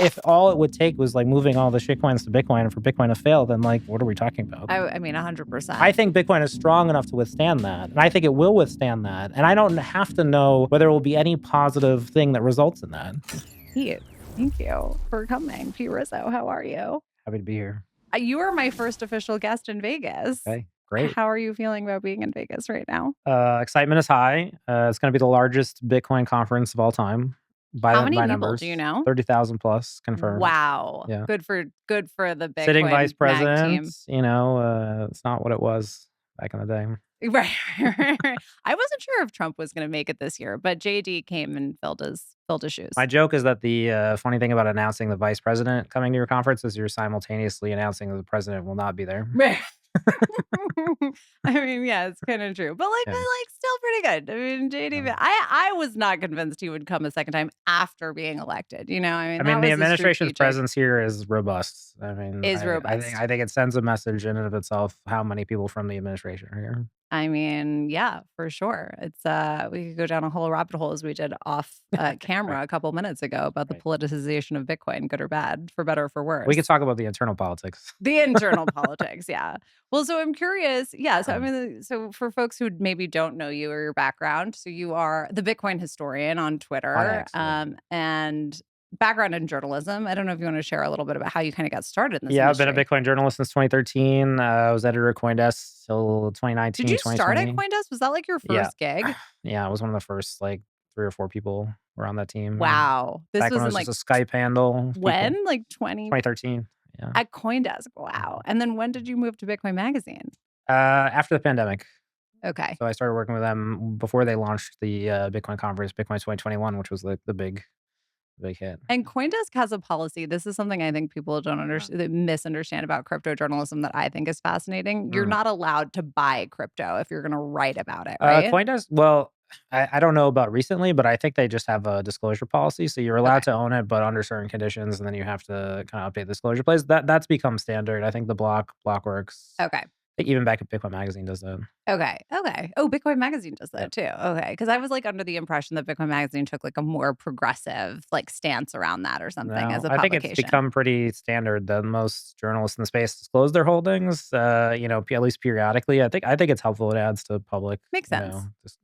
If all it would take was like moving all the shitcoins to Bitcoin and for Bitcoin to fail, then like, what are we talking about? I mean, 100%. I think Bitcoin is strong enough to withstand that. And I think it will withstand that. And I don't have to know whether there will be any positive thing that results in that. Pete, thank you for coming. Pete Rizzo, how are you? Happy to be here. You are my first official guest in Vegas. Okay, great. How are you feeling about being in Vegas right now? Excitement is high. It's going to be the largest Bitcoin conference of all time. How many people numbers, do you know? 30,000 plus confirmed. Wow. Yeah. Good for the Bitcoin Sitting vice mag team. president, it's not what it was back in the day. Right. I wasn't sure if Trump was going to make it this year, but JD came and filled his shoes. My joke is that the funny thing about announcing the vice president coming to your conference is you're simultaneously announcing that the president will not be there. I mean, yeah, it's kind of true, but still pretty good. I mean, JD, I was not convinced he would come a second time after being elected. You know, I mean, the administration's presence here is robust. I mean, robust. I think it sends a message in and of itself how many people from the administration are here. I mean, yeah, for sure. It's we could go down a whole rabbit hole as we did off camera Right. a couple minutes ago about the politicization of Bitcoin, good or bad, for better or for worse. We could talk about the internal politics. The internal politics, yeah. Well, so I'm curious. Yeah, so I mean, so for folks who maybe don't know you or your background, so you are the Bitcoin historian on Twitter, and background in journalism. I don't know if you want to share a little bit about how you kind of got started in this industry. I've been a Bitcoin journalist since 2013. I was editor at CoinDesk till 2019, Did you start at CoinDesk? Was that like your first gig? Yeah, I was one of the first 3 or 4 people were on that team. Wow. This back was when it was just a Skype handle. When? Like 2013. Yeah. At CoinDesk. Wow. And then when did you move to Bitcoin Magazine? After the pandemic. Okay. So I started working with them before they launched the Bitcoin conference, Bitcoin 2021, which was the big hit. And CoinDesk has a policy. This is something I think people don't understand, they misunderstand about crypto journalism that I think is fascinating. You're not allowed to buy crypto if you're going to write about it, right? CoinDesk, well, I don't know about recently, but I think they just have a disclosure policy. So you're allowed to own it, but under certain conditions, and then you have to kind of update the disclosure place. That's become standard. I think the Blockworks. Okay. Even back at Bitcoin Magazine does that. Okay. Oh, Bitcoin Magazine does that too. Okay. Because I was under the impression that Bitcoin Magazine took a more progressive stance around that or something as a publication. I think it's become pretty standard that most journalists in the space disclose their holdings, at least periodically. I think it's helpful. It adds to public. Makes sense.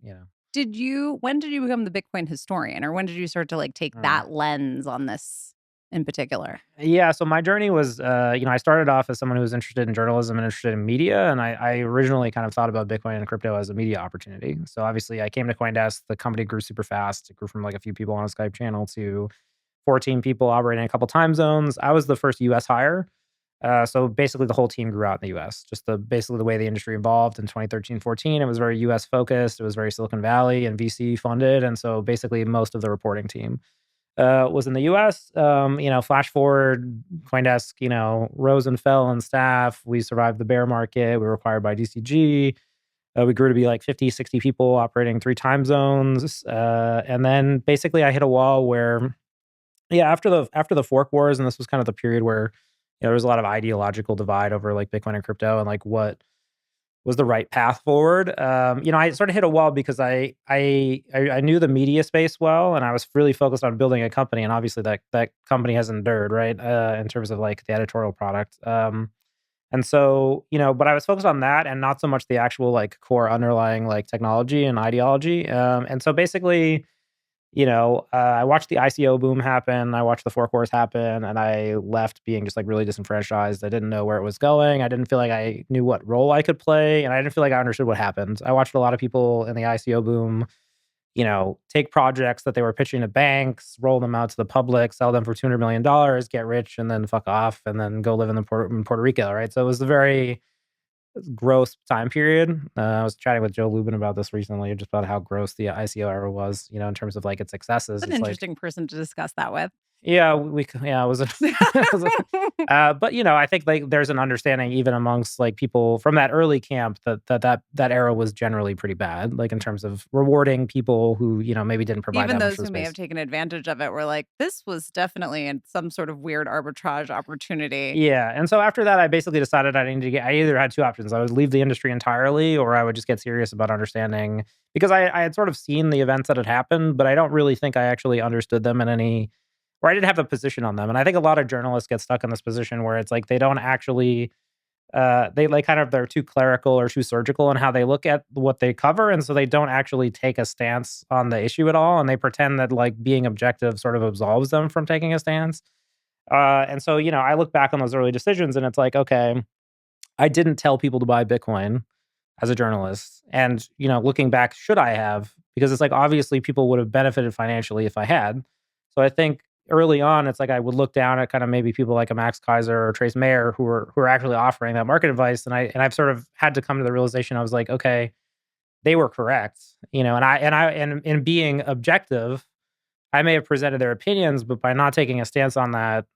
When did you become the Bitcoin historian, or when did you start to take that lens on this in particular? Yeah, so my journey was, I started off as someone who was interested in journalism and interested in media, and I originally kind of thought about Bitcoin and crypto as a media opportunity. So obviously I came to CoinDesk, the company grew super fast. It grew from a few people on a Skype channel to 14 people operating in a couple time zones. I was the first US hire. So basically the whole team grew out in the US. Just basically the way the industry evolved in 2013, 14, it was very US focused. It was very Silicon Valley and VC funded. And so basically most of the reporting team was in the US. Flash forward, CoinDesk, rose and fell in staff. We survived the bear market. We were acquired by DCG. We grew to be 50, 60 people operating 3 time zones. And then basically I hit a wall where, after the fork wars, and this was kind of the period where there was a lot of ideological divide over Bitcoin and crypto and what was the right path forward. I sort of hit a wall because I knew the media space well, and I was really focused on building a company. And obviously that company has endured, right? In terms of the editorial product. And so, but I was focused on that and not so much the actual core underlying technology and ideology. And so basically, I watched the ICO boom happen. I watched the fork wars happen, and I left being just really disenfranchised. I didn't know where it was going. I didn't feel like I knew what role I could play, and I didn't feel like I understood what happened. I watched a lot of people in the ICO boom, take projects that they were pitching to banks, roll them out to the public, sell them for $200 million, get rich, and then fuck off, and then go live in Puerto Rico, right? So it was a very gross time period. I was chatting with Joe Lubin about this recently, just about how gross the ICO era was, in terms of its excesses. It's an interesting person to discuss that with. Yeah, it was. But I think there's an understanding even amongst people from that early camp that era was generally pretty bad, in terms of rewarding people who maybe didn't provide. Even that those much who may have taken advantage of it were this was definitely in some sort of weird arbitrage opportunity. Yeah, and so after that, I basically decided I either had 2 options. I would leave the industry entirely, or I would just get serious about understanding, because I had sort of seen the events that had happened, but I don't really think I actually understood them in any or I didn't have a position on them. And I think a lot of journalists get stuck in this position where it's like they don't actually they like kind of they're too clerical or too surgical in how they look at what they cover, and so they don't actually take a stance on the issue at all, and they pretend that like being objective sort of absolves them from taking a stance. And so I look back on those early decisions, and it's like, okay, I didn't tell people to buy Bitcoin as a journalist, and looking back, should I have? Because it's like obviously people would have benefited financially if I had. So I think early on, it's like I would look down at kind of maybe people like a Max Kaiser or Trace Mayer who are actually offering that market advice, and I've sort of had to come to the realization I was like, okay, they were correct, and in being objective, I may have presented their opinions, but by not taking a stance on that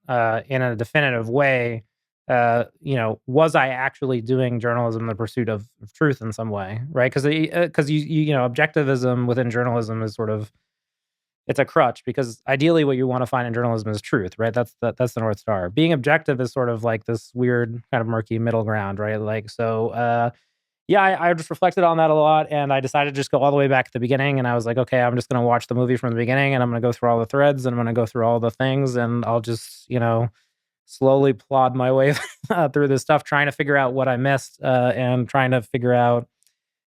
in a definitive way, was I actually doing journalism in the pursuit of truth in some way, right? Because objectivism within journalism is sort of it's a crutch because ideally what you want to find in journalism is truth, right? That's the North Star. Being objective is sort of like this weird kind of murky middle ground, right? Like so. Yeah, I just reflected on that a lot, and I decided to just go all the way back to the beginning. And I was like, okay, I'm just going to watch the movie from the beginning, and I'm going to go through all the threads, and I'm going to go through all the things, and I'll just, slowly plod my way through this stuff, trying to figure out what I missed, and trying to figure out,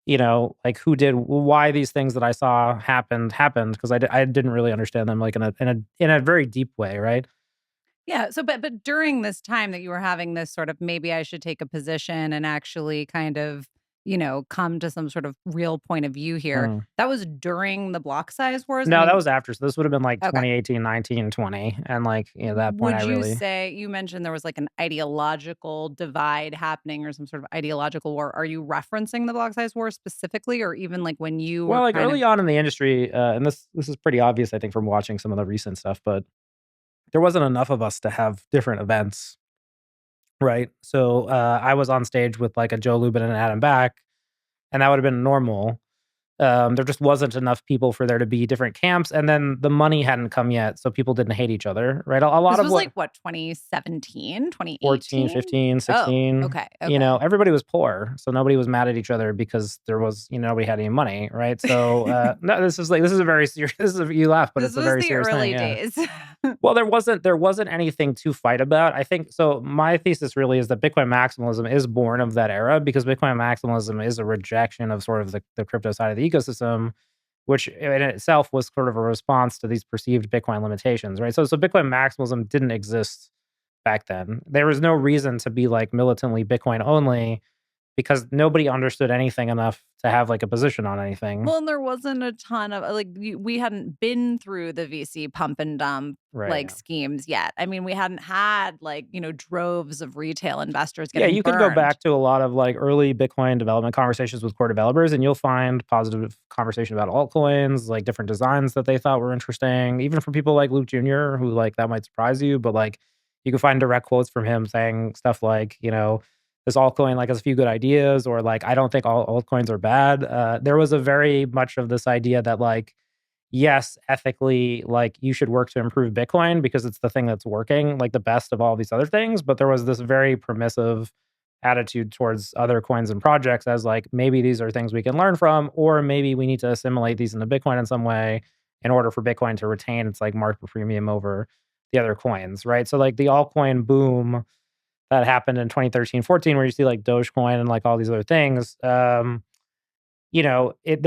like why these things that I saw happened, because I didn't really understand them like in a very deep way, right? Yeah. So, but during this time that you were having this sort of maybe I should take a position and actually kind of, come to some sort of real point of view here, Hmm. that was during the block size wars? I No, that mean, was after. So this would have been like okay. 2018, 19, 20, and like that point I Would you really. say you mentioned there was like an ideological divide happening or some sort of ideological war? Are you referencing the block size war specifically, or even like when you Well, were like kind of early on in the industry, and this is pretty obvious, I think, from watching some of the recent stuff, but there wasn't enough of us to have different events, right? So I was on stage with like a Joe Lubin and an Adam Back, and that would have been normal. There just wasn't enough people for there to be different camps, and then the money hadn't come yet, so people didn't hate each other, right? A lot this of was what like what 2017, 14, 2018? 15, Oh, 16, okay. Okay. everybody was poor, so nobody was mad at each other because there was, nobody had any money, right? So, no, this is a very serious you laugh, but This it's a was very the serious thing, early yeah. days. Well, there wasn't anything to fight about. I think so my thesis really is that Bitcoin maximalism is born of that era because Bitcoin maximalism is a rejection of sort of the crypto side of the ecosystem, which in itself was sort of a response to these perceived Bitcoin limitations, right? So Bitcoin maximalism didn't exist back then. There was no reason to be like militantly Bitcoin only because nobody understood anything enough to have like a position on anything. Well, and there wasn't a ton of like we hadn't been through the VC pump and dump Right. like Yeah. schemes yet. I mean, we hadn't had like, droves of retail investors Yeah, getting you can go burned. back to a lot of like early Bitcoin development conversations with core developers, and you'll find positive conversation about altcoins, like different designs that they thought were interesting, even from people like Luke Jr., who like that might surprise you, but like you can find direct quotes from him saying stuff like, this altcoin like has a few good ideas, or like I don't think all altcoins are bad. There was a very much of this idea that like yes, ethically, like you should work to improve Bitcoin because it's the thing that's working, like the best of all these other things. But there was this very permissive attitude towards other coins and projects as like maybe these are things we can learn from, or maybe we need to assimilate these into Bitcoin in some way in order for Bitcoin to retain its like market premium over the other coins, right? So like the altcoin boom that happened in 2013, 14, where you see like Dogecoin and like all these other things. There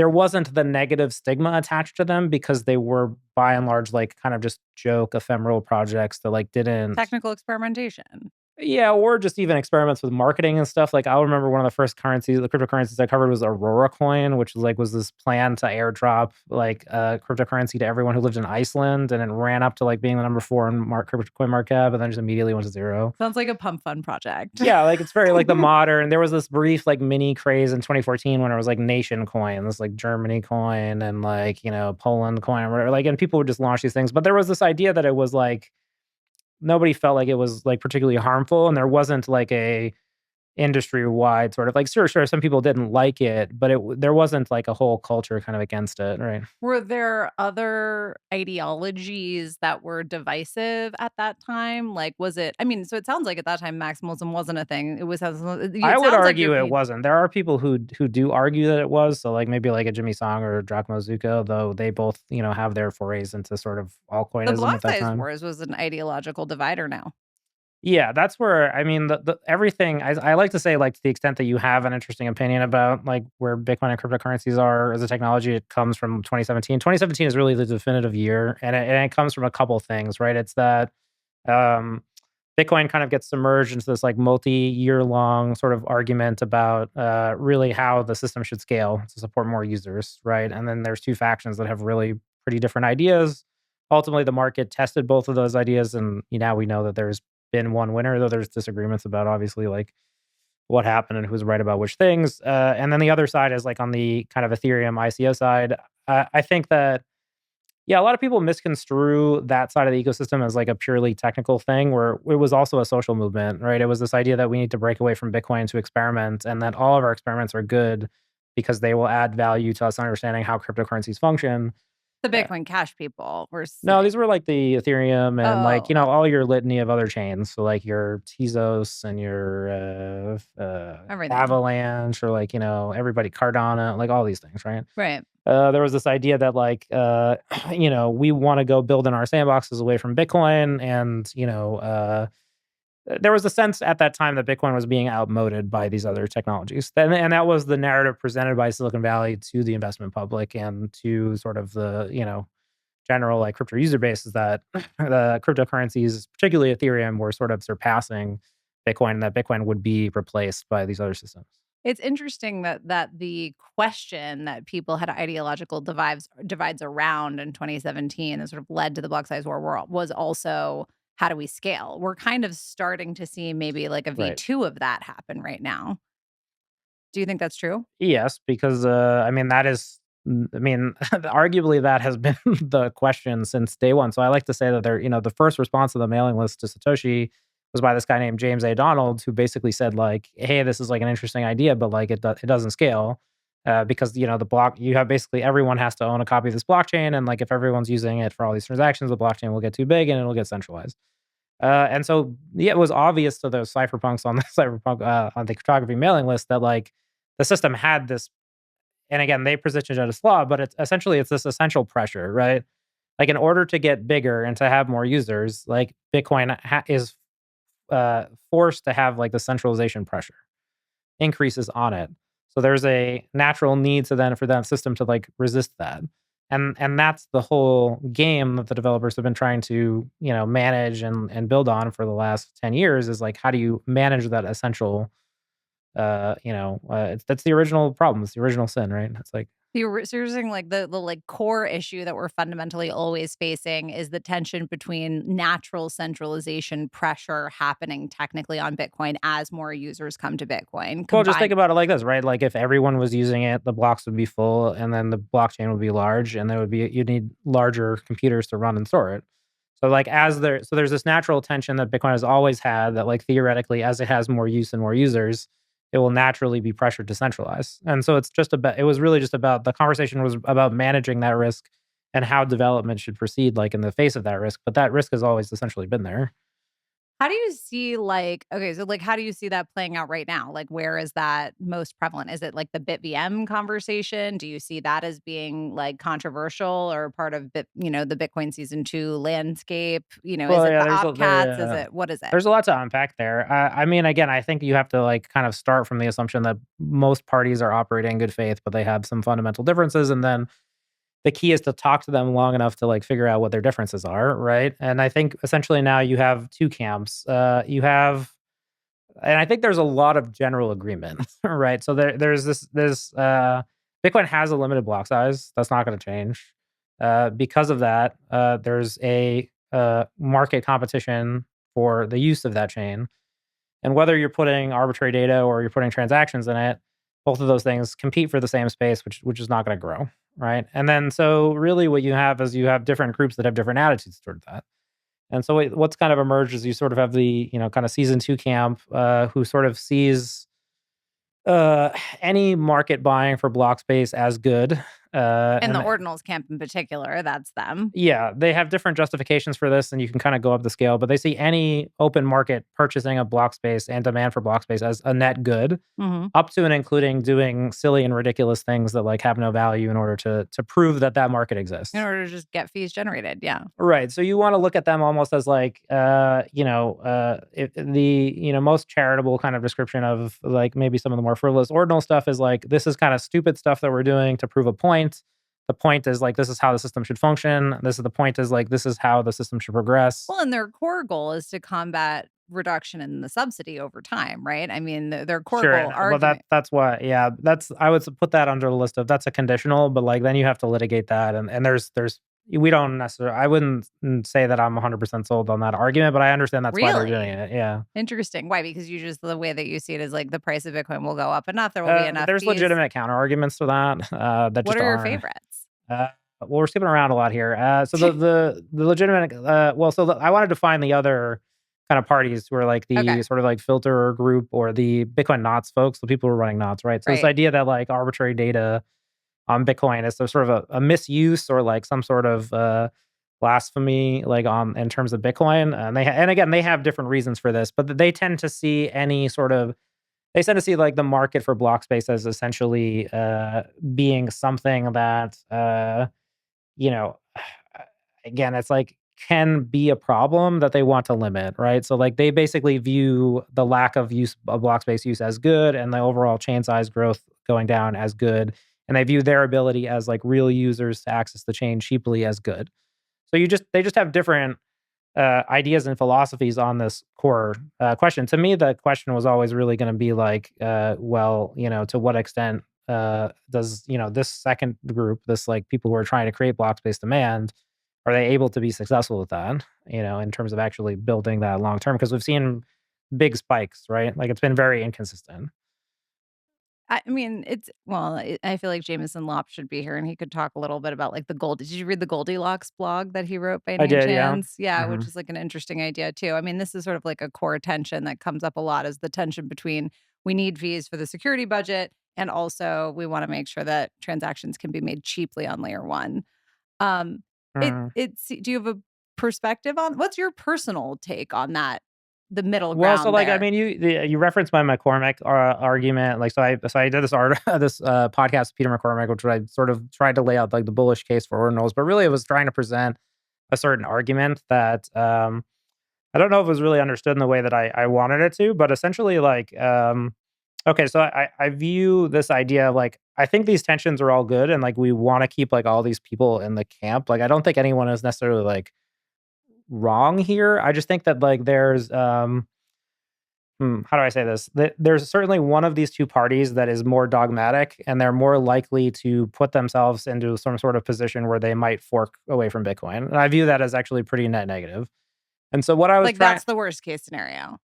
wasn't the negative stigma attached to them because they were by and large like kind of just joke ephemeral projects that like didn't. Technical experimentation. Yeah, or just even experiments with marketing and stuff. Like I'll remember one of the first currencies, the cryptocurrencies I covered was Aurora Coin, which was this plan to airdrop like cryptocurrency to everyone who lived in Iceland, and it ran up to like being the number 4 in crypto coin market cap, and then just immediately went to zero. Sounds like a pump fun project. Yeah, like it's very like the modern. There was this brief like mini craze in 2014 when it was like Nation Coin, this like Germany coin and like Poland coin or whatever. Like, and people would just launch these things, but there was this idea that it was like nobody felt like it was like particularly harmful, and there wasn't like a industry-wide sort of like, sure, some people didn't like it, but there wasn't like a whole culture kind of against it, right? Were there other ideologies that were divisive at that time? Like, was it I mean, so it sounds like at that time maximalism wasn't a thing. I It would sounds like you're argue it paint wasn't. There are people who do argue that it was, so, like, maybe like a Jimmy Song or Giacomo Zucco, though they both, have their forays into sort of the altcoinism at that Blocksize time. Wars was an ideological divider now. Yeah, that's where I mean, the everything I like to say, like, to the extent that you have an interesting opinion about, like, where Bitcoin and cryptocurrencies are as a technology, it comes from 2017. 2017 is really the definitive year, and it comes from a couple things, right? It's that, um, Bitcoin kind of gets submerged into this, like, multi-year long sort of argument about, really how the system should scale to support more users, right? And then there's 2 factions that have really pretty different ideas. Ultimately, the market tested both of those ideas, and, now we know that there's been one winner, though there's disagreements about obviously like what happened and who's right about which things. And then the other side is like on the kind of Ethereum ICO side. I think that yeah, a lot of people misconstrue that side of the ecosystem as like a purely technical thing, where it was also a social movement, right? It was this idea that we need to break away from Bitcoin to experiment, and that all of our experiments are good because they will add value to us understanding how cryptocurrencies function. The Uh, Bitcoin Cash people were no, saying. these were like the Ethereum and like, Oh, all your litany of other chains. So like your Tezos and your everything. Avalanche or like, everybody Cardano, like all these things, right? Right. There was this idea that like, we want to go build in our sandboxes away from Bitcoin. And, there was a sense at that time that Bitcoin was being outmoded by these other technologies. And that was the narrative presented by Silicon Valley to the investment public and to sort of the, general like crypto user base is that the cryptocurrencies, particularly Ethereum, were sort of surpassing Bitcoin, and that Bitcoin would be replaced by these other systems. It's interesting that the question that people had ideological divides around in 2017 that sort of led to the block size war world was also how do we scale? We're kind of starting to see maybe like a Right. V2 of that happen right now. Do you think that's true? Yes, because I mean that is I mean arguably that has been the question since day one. So I like to say that the first response to the mailing list to Satoshi was by this guy named James A. Donald, who basically said like, "Hey, this is like an interesting idea, but like it doesn't scale." Because the block you have basically everyone has to own a copy of this blockchain, and like if everyone's using it for all these transactions, the blockchain will get too big and it'll get centralized. And so yeah, it was obvious to those cypherpunks on the cypherpunk on the cryptography mailing list that like the system had this, and again they positioned it as flaw, but it's this essential pressure, right? Like in order to get bigger and to have more users, like Bitcoin is forced to have like the centralization pressure increases on it. So there's a natural need to then for that system to like resist that. And that's the whole game that the developers have been trying to, manage and build on for the last 10 years is like how do you manage that essential that's the original problem. It's the original sin, right? It's like So you're saying like the like core issue that we're fundamentally always facing is the tension between natural centralization pressure happening technically on Bitcoin as more users come to Bitcoin well, just think combined. about it like this, right? Like if everyone was using it, the blocks would be full and then the blockchain would be large and you'd need larger computers to run and store it. So like there's this natural tension that Bitcoin has always had that like theoretically as it has more use and more users, it will naturally be pressured to centralize. And so it was really just about the conversation was about managing that risk and how development should proceed like in the face of that risk, but that risk has always essentially been there. How do you see like okay, so like how do you see that playing out right now? Like where is that most prevalent? Is it like the BitVM conversation? Do you see that as being like controversial or part of the Bitcoin season 2 landscape? Is Well, it yeah, the opcats? Is it what is it? there's a lot to unpack there. I mean, again, I think you have to like kind of start from the assumption that most parties are operating in good faith, but they have some fundamental differences, and then the key is to talk to them long enough to like figure out what their differences are, right? And I think essentially now you have two camps. And I think there's a lot of general agreement, right? So there's Bitcoin has a limited block size. That's not going to change. Because of that, there's a market competition for the use of that chain. And whether you're putting arbitrary data or you're putting transactions in it, both of those things compete for the same space, which is not going to grow, right? And then so really what you have is you have different groups that have different attitudes toward that. And so what's kind of emerged is you sort of have the, kind of season 2 camp, who sort of sees uh, any market buying for block space as good. And the And Ordinals camp in particular, that's them. yeah, they have different justifications for this, and you can kind of go up the scale, but they see any open market purchasing of block space and demand for block space as a net good, Mhm. up to and including doing silly and ridiculous things that like have no value in order to prove that that market In exists. order to just get fees generated, yeah. Right. So you want to look at them almost as like, the most charitable kind of description of like maybe some of the more frivolous ordinal stuff is like this is kind of stupid stuff that we're doing to prove a point. The point is like this is how the system should function. This is the point is like this is how the system should progress. Well, and their core goal is to combat reduction in the subsidy over time, right? I mean, their core Sure, goal and well, argument. that's why, yeah, that's I would put that under the list of that's a conditional, but like then you have to litigate that, and there's we don't necessarily. I wouldn't say that I'm 100% sold on that argument, but I understand that's why they're doing Really? it. Yeah. Interesting. Why? Because you just the way that you see it is like the price of Bitcoin will go up enough. There will be enough There's fees. legitimate counter arguments to that, that What just are your aren't. favorites? Uh, well, we're skipping around a lot here. So the legitimate, I wanted to find the other kind of parties who are like the Okay. sort of like filter group or the Bitcoin knots folks, the people who are running knots, right? So this Right. idea that like arbitrary data on Bitcoin is sort of a misuse or like some sort of blasphemy, like on in terms of Bitcoin, and and again they have different reasons for this, but they tend to see any sort of they tend to see like the market for block space as essentially being something that you know, again, it's like can be a problem that they want to limit, right? So like they basically view the lack of use of block space use as good and the overall chain size growth going down as good. And they view their ability as like real users to access the chain cheaply as good. So they just have different ideas and philosophies on this core question. To me, the question was always really going to be like, to what extent does this second group, this like people who are trying to create block space demand, are they able to be successful with that? In terms of actually building that long term, because we've seen big spikes, right? Like it's been very inconsistent. I mean, it's well, I feel like Jameson Lopp should be here and he could talk a little bit about like the gold. Did you read the Goldilocks blog that he wrote by I any did, yeah. chance? Yeah, Hmm. which is like an interesting idea too. I mean, this is sort of like a core tension that comes up a lot is the tension between we need fees for the security budget and also we want to make sure that transactions can be made cheaply on layer one. Um, do you have a perspective on what's your personal take on that? The middle Well, so ground like I there. mean, you referenced my McCormick argument, like so I did this art this podcast with Peter McCormick, which I sort of tried to lay out like the bullish case for ordinals, but really it was trying to present a certain argument that I don't know if it was really understood in the way that I wanted it to, but essentially like okay, so I view this idea of like I think these tensions are all good, and like we want to keep like all these people in the camp. Like I don't think anyone is necessarily like wrong here. I just think that like there's how do I say this? There's certainly one of these two parties that is more dogmatic, and they're more likely to put themselves into some sort of position where they might fork away from Bitcoin. And I view that as actually pretty net negative. And so what I was Like trying, that's the worst case scenario.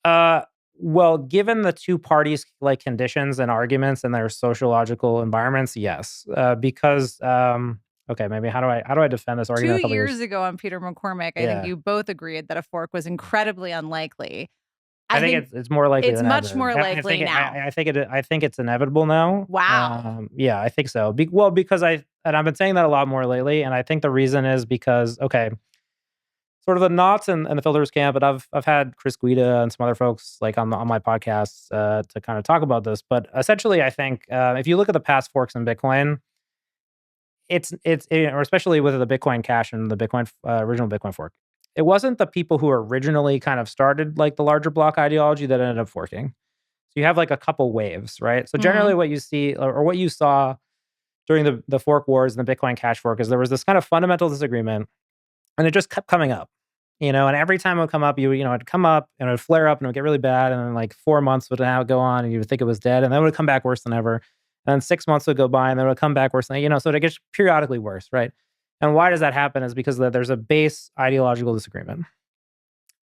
uh, well, given the two parties like conditions and arguments and their sociological environments, yes, because okay, maybe how do I defend this argument 2 a couple years? years ago on Peter McCormick, I think Yeah, you both agreed that a fork was incredibly unlikely. I I think think it's more likely it's than much ever. more likely now. I think it's inevitable now. Wow. Yeah, I think so. Because I've been saying that a lot more lately, and I think the reason is because okay, sort of the knots and the filters camp, but I've had Chris Guida and some other folks like on my podcasts to kind of talk about this. But essentially, I think if you look at the past forks in Bitcoin, or especially with the Bitcoin Cash and the Bitcoin original Bitcoin fork, it wasn't the people who originally kind of started like the larger block ideology that ended up forking. So you have like a couple waves, right? So generally, Mhm. what you see or what you saw during the fork wars and the Bitcoin Cash fork is there was this kind of fundamental disagreement, and it just kept coming up. And every time it would come up, it'd come up and it would flare up and it would get really bad. And then like 4 months would now go on and you would think it was dead. And then it would come back worse than ever. And then 6 months would go by and then it would come back worse so it gets periodically worse, right? And why does that happen is because there's a base ideological disagreement.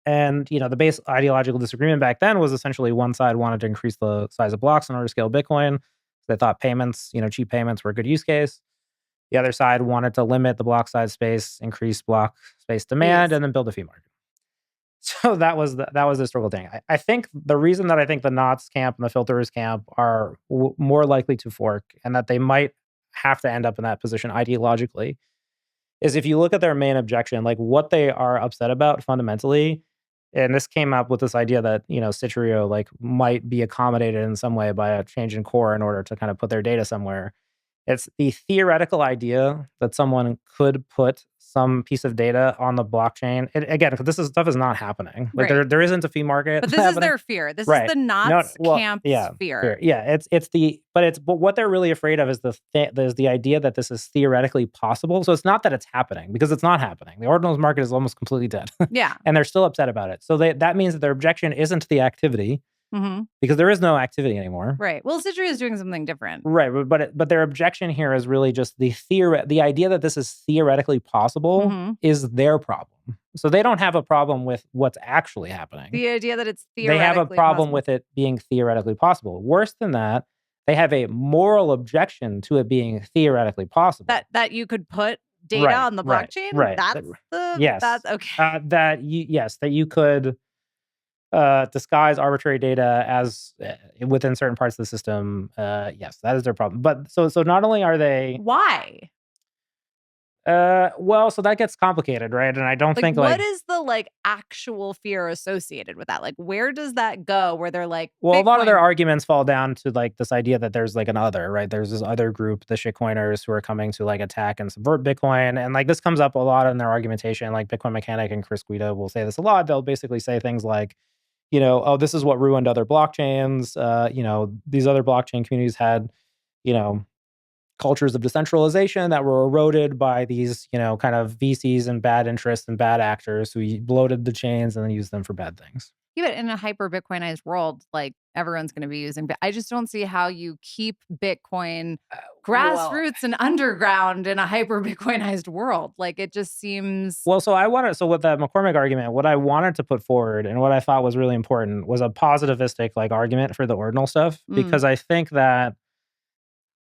And, the base ideological disagreement back then was essentially one side wanted to increase the size of blocks in order to scale Bitcoin. They thought payments, cheap payments were a good use case. The other side wanted to limit the block size space, increase block space demand, and then build a fee market. So that was the historical thing. I think the reason that I think the knots camp and the filters camp are more likely to fork, and that they might have to end up in that position ideologically, is if you look at their main objection, like what they are upset about fundamentally. And this came up with this idea that, Citrio like might be accommodated in some way by a change in core in order to kind of put their data somewhere. It's the theoretical idea that someone could put some piece of data on the blockchain. And again, 'cause this stuff is not happening. Like Right. there isn't a fee market But this is happening. their fear. This is Right. the No, knots well, camp's yeah, fear. yeah. But what they're really afraid of is there's the idea that this is theoretically possible. So it's not that it's happening, because it's not happening. The ordinals market is almost completely dead. Yeah. And they're still upset about it. So that means that their objection isn't the activity, because there is no activity anymore. Right. Well, Citrio is doing something different. Right, but their objection here is really just the idea that this is theoretically possible is their problem. So they don't have a problem with what's actually happening. The idea that it's theoretically They have a problem possible. with it being theoretically possible. Worse than that, they have a moral objection to it being theoretically possible. That you could put data on the blockchain? Right. Yes. That's okay. That you could disguise arbitrary data as within certain parts of the system. Yes, that is their problem. But so not only are they Why? well, so that gets complicated, right? And I don't think what is the actual fear associated with that? Like, where does that go? Where they're like, well, a lot of their Bitcoin- arguments fall down to this idea that there's an other, right? There's this other group, the shitcoiners, who are coming to attack and subvert Bitcoin, and this comes up a lot in their argumentation. Like Bitcoin Mechanic and Chris Guida will say this a lot. They'll basically say things like, oh, this is what ruined other blockchains. These other blockchain communities had, cultures of decentralization that were eroded by these, kind of VCs and bad interests and bad actors who bloated the chains and then used them for bad things. Yeah, but in a hyper Bitcoinized world, everyone's going to be using. I just don't see how you keep Bitcoin grassroots and underground in a hyper Bitcoinized world. It just seems. Well, so with the McCormick argument, what I wanted to put forward and what I thought was really important was a positivistic argument for the ordinal stuff, because I think that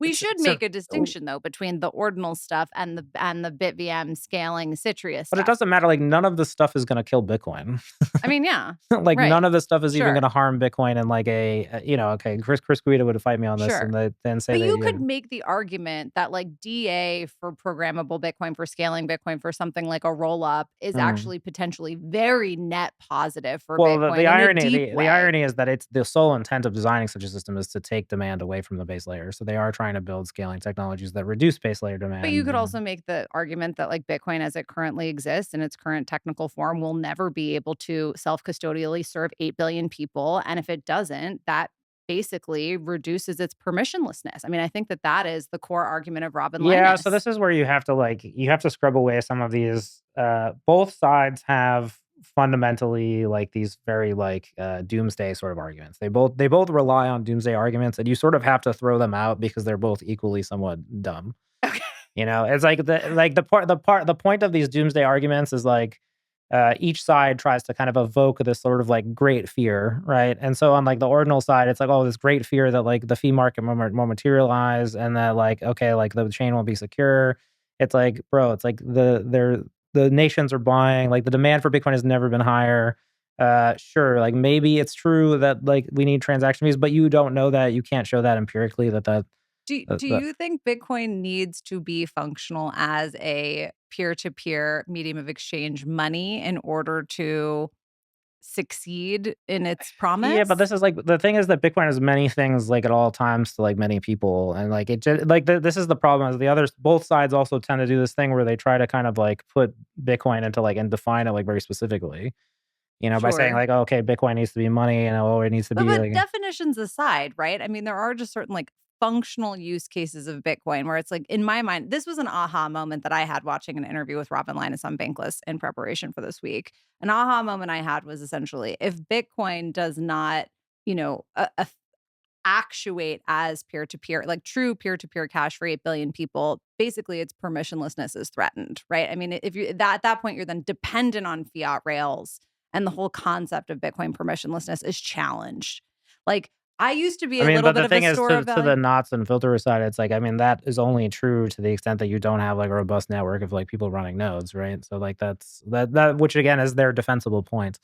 we should make a distinction, though, between the ordinal stuff and the BitVM scaling Citrio stuff. But it doesn't matter. None of this stuff is going to kill Bitcoin. I mean, yeah. Right. None of this stuff is even Sure. going to harm Bitcoin. And okay, Chris Guida would fight me on this, Sure. and then say But that you could make the argument that DA for programmable Bitcoin, for scaling Bitcoin, for something like a roll up is actually potentially very net positive for Bitcoin. Well, the irony is that it's the sole intent of designing such a system is to take demand away from the base layer. So they are trying to build scaling technologies that reduce base layer demand. But you could also make the argument that Bitcoin as it currently exists in its current technical form will never be able to self-custodially serve 8 billion people. And if it doesn't, that basically reduces its permissionlessness. I mean, I think that is the core argument of Robin Linus. Yeah, so this is where you have to scrub away some of these. Both sides have fundamentally these very doomsday sort of arguments. They both rely on doomsday arguments, and you sort of have to throw them out because they're both equally somewhat dumb. Okay. It's the point of these doomsday arguments is each side tries to kind of evoke this sort of great fear, right? And so on the ordinal side, it's this great fear that the fee market won't materialize, and that the chain won't be secure. It's bro, it's the nations are buying, the demand for Bitcoin has never been higher. Sure, maybe it's true that we need transaction fees, but you don't know that. You can't show that empirically Do you think Bitcoin needs to be functional as a peer-to-peer medium of exchange money in order to succeed in its promise? Yeah, but this is the thing is that Bitcoin has many things at all times to many people, and it just this is the problem. Is the others, both sides also tend to do this thing where they try to kind of put Bitcoin into and define it very specifically. By saying okay, Bitcoin needs to be money, and it needs to be. But definitions aside, right? I mean, there are just certain functional use cases of Bitcoin where it's in my mind, this was an aha moment that I had watching an interview with Robin Linus on Bankless in preparation for this week. An aha moment I had was essentially, if Bitcoin does not, actuate as peer-to-peer, true peer-to-peer cash for 8 billion people, basically its permissionlessness is threatened, right? I mean, if you at that point, you're then dependent on fiat rails, and the whole concept of Bitcoin permissionlessness is challenged. I used to be I a mean, little but bit the of a thing is, store of to value. the knots and filter side, it's like, I mean, that is only true to the extent that you don't have like a robust network of like people running nodes, right? So like that which again is their defensible point.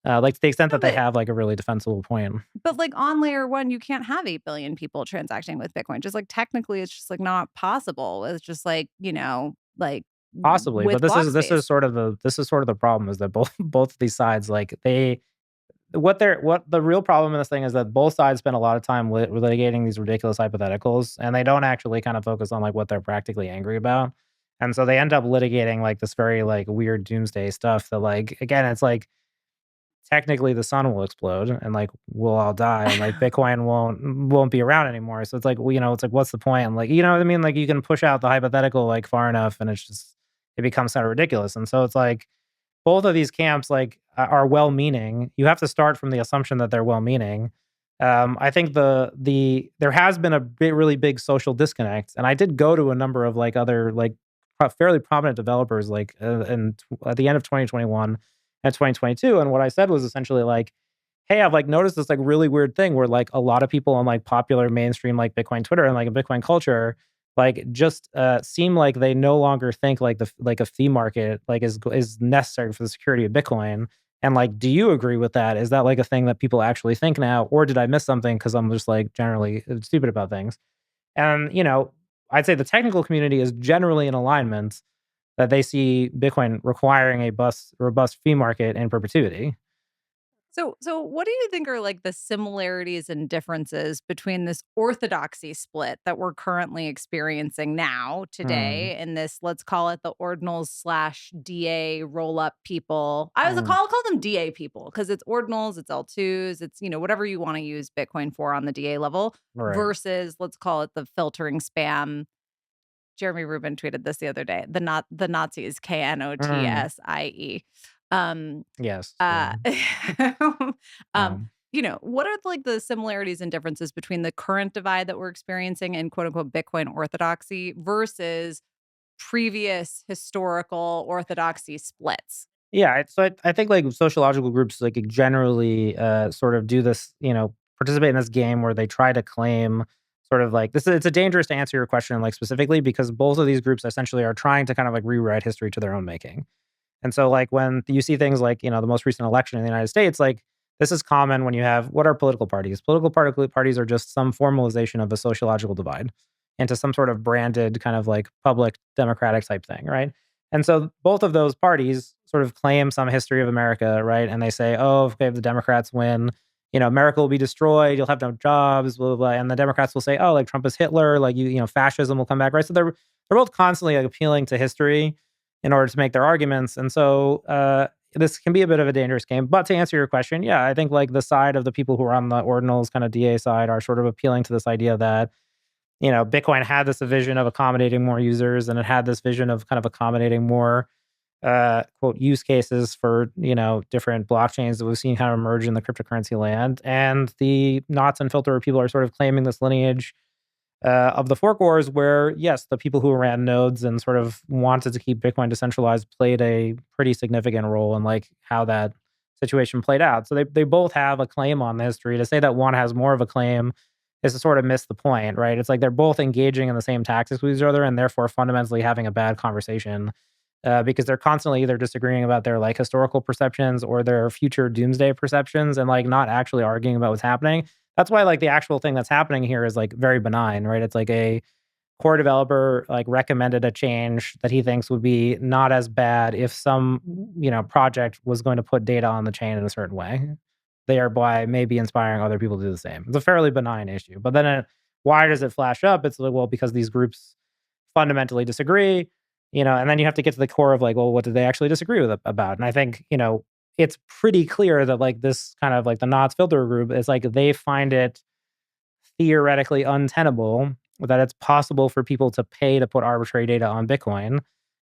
Like to the extent No, that they have like a really defensible point. but like on layer one, you can't have 8 billion people transacting with Bitcoin. Just like technically, it's just like not possible. It's just like, like Possibly, but with block this space. is sort of the problem is that both both of these sides like what the real problem in this thing is that both sides spend a lot of time litigating these ridiculous hypotheticals, and they don't actually kind of focus on like what they're practically angry about, and so they end up litigating like this very like weird doomsday stuff that like again it's like technically the sun will explode and like we'll all die and like Bitcoin won't be around anymore. So it's like it's like what's the point? And like you know what I mean? Like you can push out the hypothetical like far enough, and it becomes kind of ridiculous. And so it's like both of these camps like are well-meaning. You have to start from the assumption that they're well-meaning. I think there has been a really big social disconnect, and I did go to a number of like other like fairly prominent developers like at the end of 2021 and 2022, and what I said was essentially like, "Hey, I've like noticed this like really weird thing where like a lot of people on like popular mainstream like Bitcoin Twitter and like a Bitcoin culture like just seem like they no longer think like like a fee market like is necessary for the security of Bitcoin. And like, do you agree with that? Is that like a thing that people actually think now, or did I miss something because I'm just like generally stupid about things? And I'd say the technical community is generally in alignment that they see Bitcoin requiring a robust fee market in perpetuity. So what do you think are like the similarities and differences between this orthodoxy split that we're currently experiencing now Hmm. today in this, let's call it the ordinals slash DA roll up people? Hmm. I'll call them DA people because it's ordinals, it's L2s, it's whatever you want to use Bitcoin for on the DA level Right. versus let's call it the filtering spam. Jeremy Rubin tweeted this the other day. The Nazis, Mm. KNOTSIE. Um, Yes. uh, Yeah. um, Um, what are like the similarities and differences between the current divide that we're experiencing in quote unquote Bitcoin orthodoxy versus previous historical orthodoxy splits? So I think like sociological groups like generally sort of do this, participate in this game where they try to claim sort of like this. It's a dangerous to answer your question like specifically because both of these groups essentially are trying to kind of like rewrite history to their own making. And so, like, when you see things like, the most recent election in the United States, like, this is common when you have what are political parties? Parties are just some formalization of a sociological divide into some sort of branded kind of like public democratic type thing, right? And so both of those parties sort of claim some history of America, right? And they say, oh, okay, if the Democrats win, America will be destroyed, you'll have no jobs, blah, blah, blah. And the Democrats will say, oh, like Trump is Hitler, like fascism will come back, right? So they're both constantly like appealing to history in order to make their arguments. And so this can be a bit of a dangerous game. But to answer your question, yeah, I think like the side of the people who are on the ordinals kind of DA side are sort of appealing to this idea that, Bitcoin had this vision of accommodating more users and it had this vision of kind of accommodating more quote use cases for, different blockchains that we've seen kind of emerge in the cryptocurrency land. And the knots and filter people are sort of claiming this lineage of the fork wars, where yes, the people who ran nodes and sort of wanted to keep Bitcoin decentralized played a pretty significant role in like how that situation played out. So they both have a claim on the history. To say that one has more of a claim is to sort of miss the point, right? It's like they're both engaging in the same tactics with each other and therefore fundamentally having a bad conversation because they're constantly either disagreeing about their like historical perceptions or their future doomsday perceptions and like not actually arguing about what's happening. That's why like the actual thing that's happening here is like very benign, right? It's like a core developer like recommended a change that he thinks would be not as bad if some project was going to put data on the chain in a certain way, thereby maybe inspiring other people to do the same. It's a fairly benign issue, but then why does it flash up? It's like, well, because these groups fundamentally disagree, and then you have to get to the core of like, well, what did they actually disagree with about? And I think it's pretty clear that like this kind of like the knots filter group is like they find it theoretically untenable that it's possible for people to pay to put arbitrary data on Bitcoin.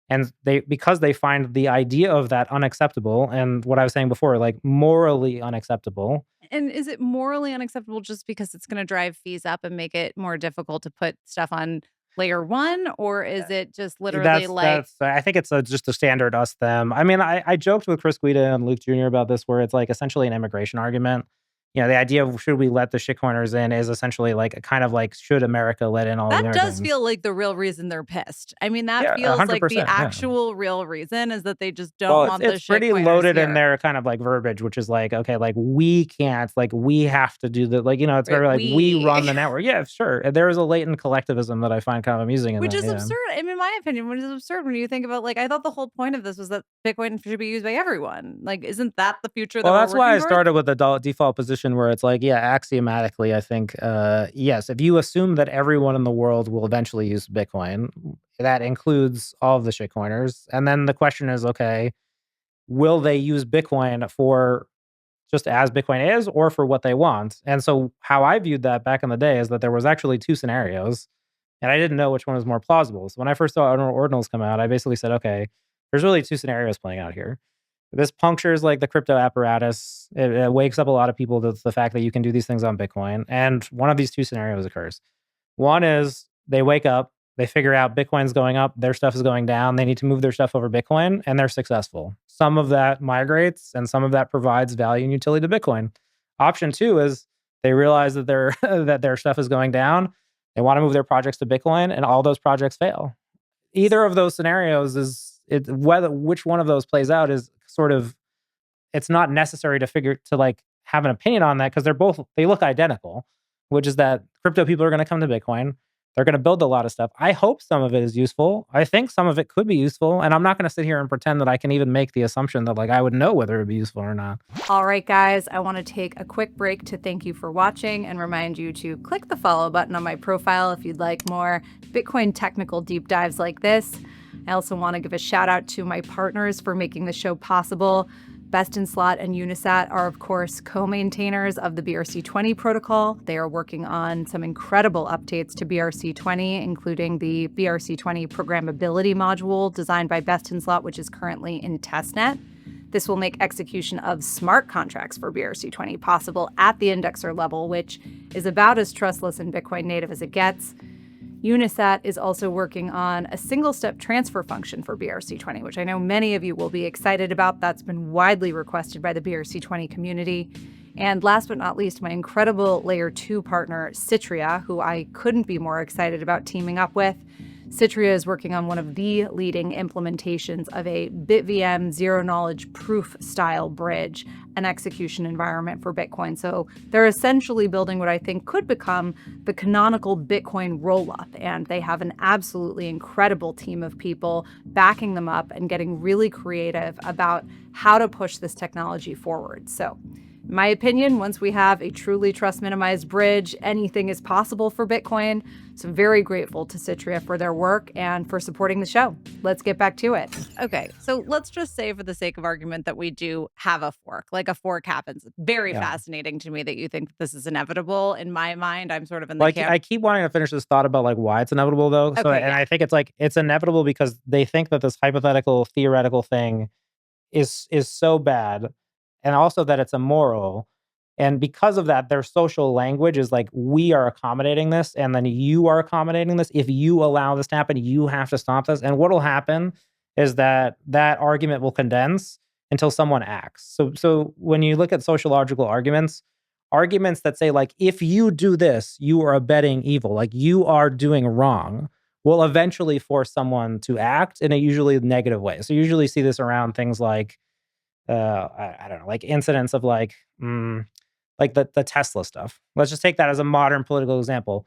And because they find the idea of that unacceptable, and what I was saying before, like morally unacceptable. And is it morally unacceptable just because it's going to drive fees up and make it more difficult to put stuff on layer one? Or is it just literally like, That's I think it's just a standard us them. I mean, I joked with Chris Guida and Luke Jr. about this, where it's like essentially an immigration argument. the idea of should we let the shitcoiners in is essentially like a kind of like, should America let in all the That does Americans? feel like the real reason they're pissed. I mean, that Yeah, feels like the 100%. Yeah. actual real reason is that they just don't Well, want the it's pretty shitcoiners loaded in here. their kind of like verbiage, which is like, okay, like we can't, like we have to do the, like, it's Right, very like we run we the network. Yeah, sure. There is a latent collectivism that I find kind of amusing in which that. is Yeah. absurd. I mean, in my opinion, which is absurd when you think about, like, I thought the whole point of this was that Bitcoin should be used by everyone. Like, isn't that the future that Well, we're that's why working I towards? started with the default position where it's like, yeah, axiomatically, I think, yes, if you assume that everyone in the world will eventually use Bitcoin, that includes all of the shitcoiners. And then the question is, okay, will they use Bitcoin for just as Bitcoin is or for what they want? And so how I viewed that back in the day is that there was actually two scenarios and I didn't know which one was more plausible. So when I first saw Ordinals come out, I basically said, okay, there's really two scenarios playing out here. This punctures like the crypto apparatus. It wakes up a lot of people to the fact that you can do these things on Bitcoin. And one of these two scenarios occurs. One is they wake up, they figure out Bitcoin's going up, their stuff is going down, they need to move their stuff over Bitcoin, and they're successful. Some of that migrates and some of that provides value and utility to Bitcoin. Option two is they realize that their that their stuff is going down. They want to move their projects to Bitcoin, and all those projects fail. Either of those scenarios is whether which one of those plays out is sort of, it's not necessary to like have an opinion on that because they look identical, which is that crypto people are going to come to Bitcoin. They're going to build a lot of stuff. I hope some of it is useful. I think some of it could be useful. And I'm not going to sit here and pretend that I can even make the assumption that like I would know whether it would be useful or not. All right, guys, I want to take a quick break to thank you for watching and remind you to click the follow button on my profile if you'd like more Bitcoin technical deep dives like this. I also want to give a shout out to my partners for making the show possible. Best in Slot and Unisat are, of course, co-maintainers of the BRC20 protocol. They are working on some incredible updates to BRC20, including the BRC20 programmability module designed by Best in Slot, which is currently in testnet. This will make execution of smart contracts for BRC20 possible at the indexer level, which is about as trustless and Bitcoin native as it gets. Unisat is also working on a single-step transfer function for BRC20, which I know many of you will be excited about. That's been widely requested by the BRC20 community. And last but not least, my incredible Layer 2 partner, Citria, who I couldn't be more excited about teaming up with. Citria is working on one of the leading implementations of a BitVM zero-knowledge proof style bridge, an execution environment for Bitcoin. So they're essentially building what I think could become the canonical Bitcoin rollup. And they have an absolutely incredible team of people backing them up and getting really creative about how to push this technology forward. So in my opinion, once we have a truly trust minimized bridge, anything is possible for Bitcoin. So I'm very grateful to Citria for their work and for supporting the show. Let's get back to it. Okay, so let's just say for the sake of argument that we do have a fork, like a fork happens. Very fascinating to me that you think this is inevitable. In my mind, I'm sort of in the camp. I keep wanting to finish this thought about like why it's inevitable though. So, Okay, and I think it's like, it's inevitable because they think that this hypothetical theoretical thing is so bad, and also that it's immoral. And because of that, their social language is like, we are accommodating this, and then you are accommodating this. If you allow this to happen, you have to stop this. And what'll happen is that that argument will condense until someone acts. So when you look at sociological arguments, arguments that say like, if you do this, you are abetting evil, like you are doing wrong, will eventually force someone to act in a usually negative way. So you usually see this around things like, I don't know, like incidents of like the Tesla stuff. Let's just take that as a modern political example.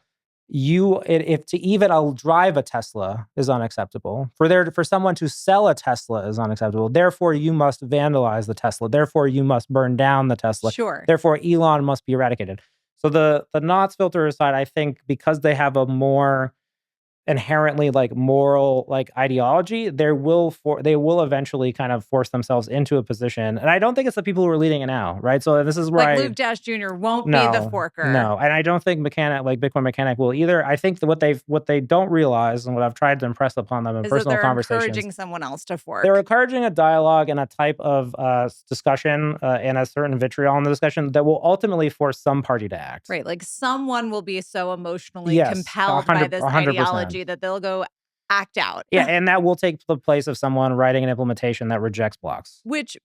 If to even drive a Tesla is unacceptable, for someone to sell a Tesla is unacceptable. Therefore, you must vandalize the Tesla. Therefore, you must burn down the Tesla. sure. Therefore, Elon must be eradicated. So the knots filter aside, I think because they have a more inherently like moral like ideology, they will eventually kind of force themselves into a position. And I don't think it's the people who are leading it now, right? So this is where like Luke Dash Jr. won't be no, the forker. no, and I don't think Bitcoin Mechanic will either. I think that what they don't realize, and what I've tried to impress upon them in Is that personal they're conversations, encouraging someone else to fork. they're encouraging a dialogue and a type of discussion and a certain vitriol in the discussion that will ultimately force some party to act. Right, like someone will be so emotionally Yes, compelled by this 100%. ideology that they'll go act out. Yeah, and that will take the place of someone writing an implementation that rejects blocks. Which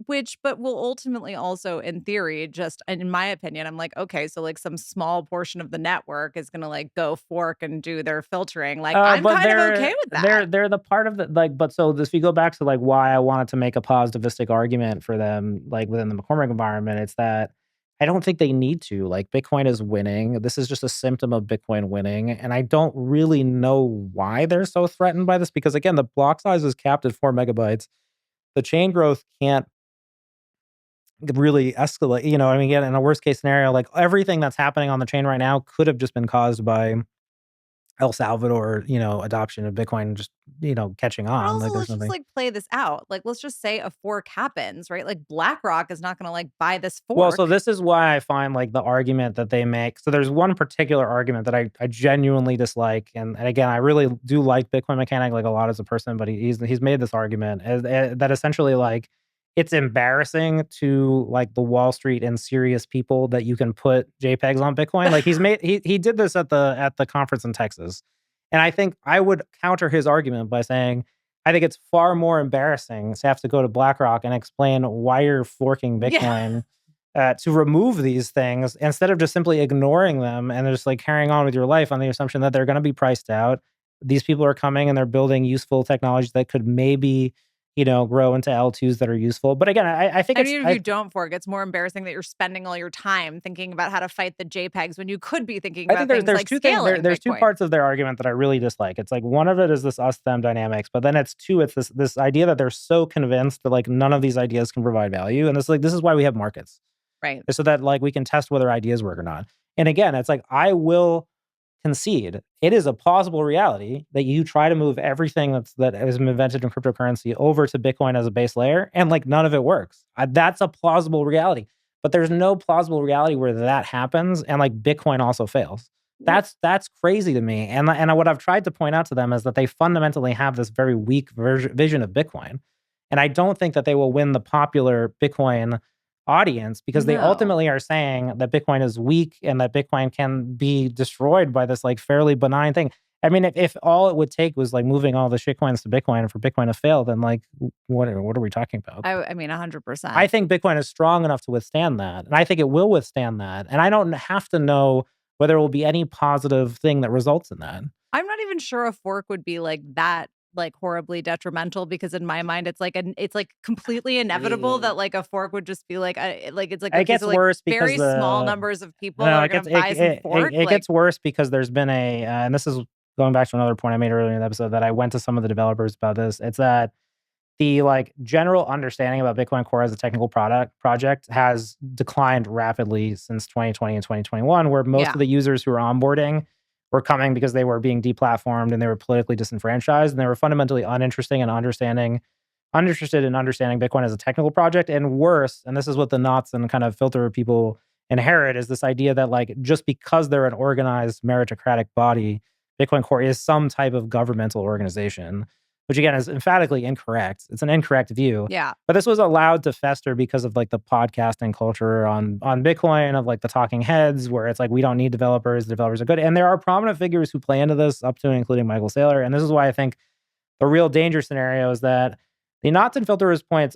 but will ultimately also, in theory, just and in my opinion, I'm like, okay, so like some small portion of the network is gonna like go fork and do their filtering. Like, I'm But kind of okay with that. they're the part of the like, but so this, if you go back to like why I wanted to make a positivistic argument for them, like within the McCormick environment, it's that I don't think they need to. Like Bitcoin is winning. This is just a symptom of Bitcoin winning. And I don't really know why they're so threatened by this because again, the block size is capped at 4 MB. The chain growth can't really escalate. You know, I mean, again, in a worst case scenario, like everything that's happening on the chain right now could have just been caused by El Salvador, adoption of Bitcoin just, catching But on. also, Like there's let's just nothing. like play this out. Like, let's just say a fork happens, right? Like, BlackRock is not gonna like buy this Well, so fork. this is why I find like the argument that they make. So there's one particular argument that I genuinely dislike, and again, I really do like Bitcoin mechanic like a lot as a person, but he's made this argument that essentially like it's embarrassing to like the Wall Street and serious people that you can put JPEGs on Bitcoin. Like he did this at the conference in Texas, and I think I would counter his argument by saying I think it's far more embarrassing to have to go to BlackRock and explain why you're forking Yeah. Bitcoin to remove these things instead of just simply ignoring them and just like carrying on with your life on the assumption that they're going to be priced out. These people are coming and they're building useful technologies that could maybe, grow into L2s that are useful. But again, I think And even if you don't fork, it's more embarrassing that you're spending all your time thinking about how to fight the JPEGs when you could be thinking I think about things there's like two things. scaling There's two Bitcoin. parts of their argument that I really dislike. It's like one of it is this us them dynamics, but then it's this idea that they're so convinced that like none of these ideas can provide value, and it's like this is why we have markets, Right. so that like we can test whether ideas work or not. And again, it's like I will concede it is a plausible reality that you try to move everything that has been invented in cryptocurrency over to Bitcoin as a base layer, and like none of it works. That's a plausible reality. But there's no plausible reality where that happens and like Bitcoin also fails. That's crazy to me. And what I've tried to point out to them is that they fundamentally have this very weak vision of Bitcoin. And I don't think that they will win the popular Bitcoin audience because they No. ultimately are saying that Bitcoin is weak and that Bitcoin can be destroyed by this like fairly benign thing. I mean, if all it would take was like moving all the shitcoins to Bitcoin and for Bitcoin to fail, then like what are we talking about? I mean, 100%. I think Bitcoin is strong enough to withstand that. And I think it will withstand that. And I don't have to know whether there will be any positive thing that results in that. I'm not even sure a fork would be like that like horribly detrimental because in my mind it's like completely inevitable that like a fork would just be like it's like It okay gets so like worse because very small numbers of people no, are it going gets to buy some fork it like gets worse because there's been and this is going back to another point I made earlier in the episode that I went to some of the developers about this. It's that the like general understanding about Bitcoin Core as a technical project has declined rapidly since 2020 and 2021, where most yeah. of the users who are onboarding were coming because they were being deplatformed and they were politically disenfranchised and they were fundamentally uninteresting and uninterested in understanding Bitcoin as a technical project. And worse, and this is what the knots and kind of filter people inherit, is this idea that like just because they're an organized meritocratic body, Bitcoin Core is some type of governmental organization, which again is emphatically incorrect. It's an incorrect view. Yeah. But this was allowed to fester because of like the podcasting culture on Bitcoin of like the talking heads, where it's like we don't need developers, the developers are good. And there are prominent figures who play into this, up to and including Michael Saylor. And this is why I think the real danger scenario is that the knots and filters points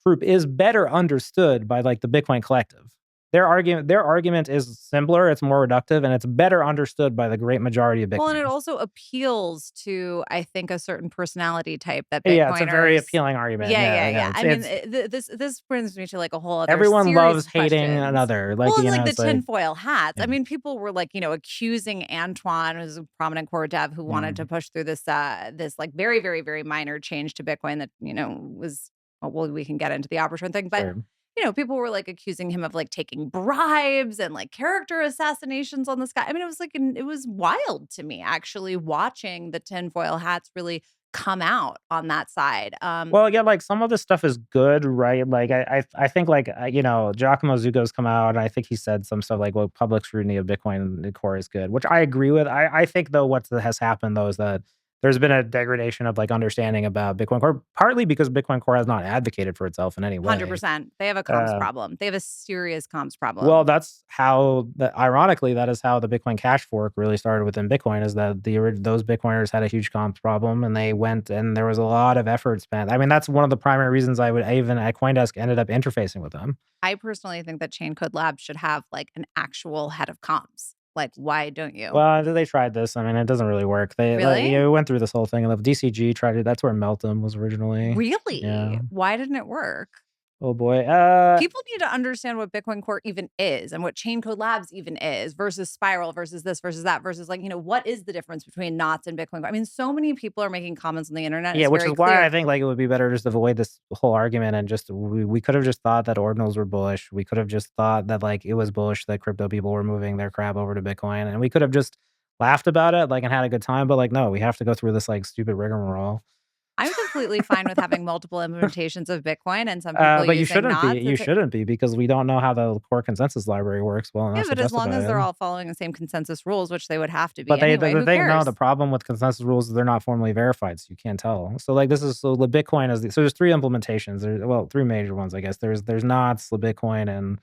group is better understood by like the Bitcoin collective. Their argument is simpler, it's more reductive, and it's better understood by the great majority of Bitcoiners. Well, and it also appeals to, I think, a certain personality type that Yeah, it's a very Bitcoiners. appealing argument. Yeah. I mean, this brings me to like a whole other everyone series loves of hating questions. another. Like, Well, and you like know, the it's like, tinfoil hats. I yeah. mean, people were like, accusing Antoine, who's a prominent core dev who wanted to push through this like very, very, very minor change to Bitcoin that, was well, we can get into the Arbitrary thing, but Sure. people were like accusing him of like taking bribes and like character assassinations on this guy. I mean, it was like it was wild to me actually watching the tinfoil hats really come out on that side. Well, yeah, like some of this stuff is good, right? Like I think like Giacomo Zugo's come out, and I think he said some stuff like, well, public scrutiny of Bitcoin and the core is good, which I agree with. I think though what has happened though is that there's been a degradation of like understanding about Bitcoin Core, partly because Bitcoin Core has not advocated for itself in any way. 100%. They have a comms problem. They have a serious comms problem. Well, that's how, ironically, that is how the Bitcoin Cash fork really started within Bitcoin, is that those Bitcoiners had a huge comms problem, and they went, and there was a lot of effort spent. I mean, that's one of the primary reasons I even at CoinDesk ended up interfacing with them. I personally think that Chain Code Labs should have like an actual head of comms. Like, why don't you? Well, they tried this. I mean, it doesn't really work. They really? went through this whole thing. And the DCG tried it. That's where Meltem was originally. Really? Yeah. Why didn't it work? Oh boy. People need to understand what Bitcoin Core even is and what Chain Code Labs even is versus Spiral versus this versus that versus like, what is the difference between knots and Bitcoin Core? I mean, so many people are making comments on the internet. Yeah, which is why clear. I think like it would be better just to avoid this whole argument, and just we could have just thought that ordinals were bullish. We could have just thought that like it was bullish that crypto people were moving their crap over to Bitcoin, and we could have just laughed about it like and had a good time. But like, no, we have to go through this like stupid rigmarole. I'm completely fine with having multiple implementations of Bitcoin, and some people but using you shouldn't knots. be. You shouldn't be, because we don't know how the core consensus library works well enough. Yeah, but as long as they're all following the same consensus rules, which they would have to be. But anyway, the thing, no, the problem with consensus rules is they're not formally verified, so you can't tell. So like this is, so the Bitcoin is so there's 3 implementations. There's three major ones, I guess. There's knots, the Bitcoin, and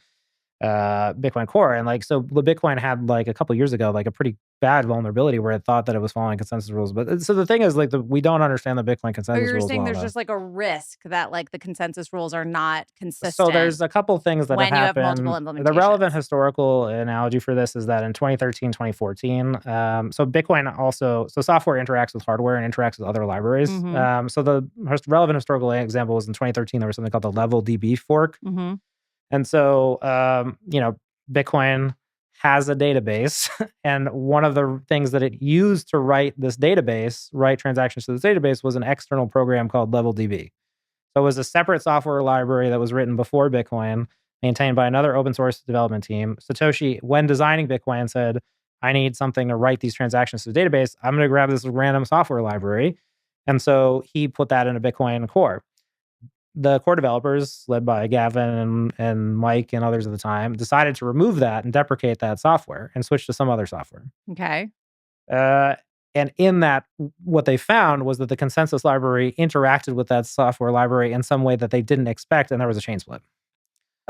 Bitcoin Core. And like, so the Bitcoin had like a couple years ago like a pretty bad vulnerability where it thought that it was following consensus rules. But so the thing is like we don't understand the Bitcoin consensus rules. You're saying there's just like a risk that like the consensus rules are not consistent. So there's a couple things that when have happened. You have multiple implementations. The relevant historical analogy for this is that in 2013, 2014, so Bitcoin also, so software interacts with hardware and interacts with other libraries. So the relevant historical example was in 2013, there was something called the Level DB fork. And so, Bitcoin has a database, and one of the things that it used to write this database, write transactions to this database, was an external program called LevelDB. So it was a separate software library that was written before Bitcoin, maintained by another open source development team. Satoshi, when designing Bitcoin, said, I need something to write these transactions to the database. I'm going to grab this random software library. And so he put that into Bitcoin Core. The core developers, led by Gavin and Mike and others at the time, decided to remove that and deprecate that software and switch to some other software. Okay. And in that, what they found was that the consensus library interacted with that software library in some way that they didn't expect, and there was a chain split.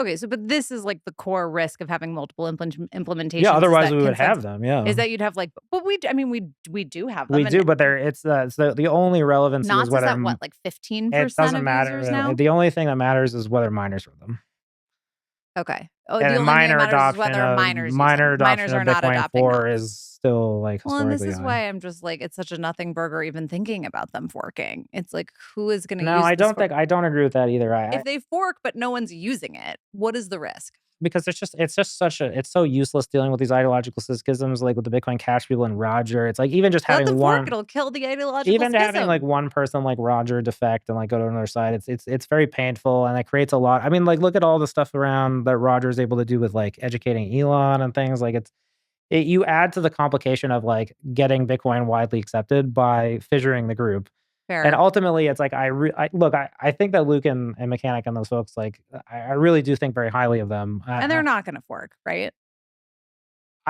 Okay, so but this is like the core risk of having multiple implementations. Yeah, otherwise we would have them. Yeah, is that you'd have like, but we do have them. We do, but it's the only relevance is whether what, like 15%. It doesn't matter now? The only thing that matters is whether miners run them. Okay. Oh, and the minor adoption of Bitcoin Core is still like historically and this is high. why I'm just like, it's such a nothing burger even thinking about them forking. It's like, who is going to use No, I don't agree with that either. If they fork but no one's using it, what is the risk? Because it's so useless dealing with these ideological schisms, like with the Bitcoin Cash people and Roger. It's like even just having one, it'll kill the ideological even schism. Having like one person like Roger defect and like go to another side. It's very painful, and it creates a lot. I mean, like look at all the stuff around that Roger is able to do with like educating Elon and things like you add to the complication of like getting Bitcoin widely accepted by fissuring the group. Fair. And ultimately, it's like I think that Luke and Mechanic and those folks, like I really do think very highly of them. And they're not going to fork, right?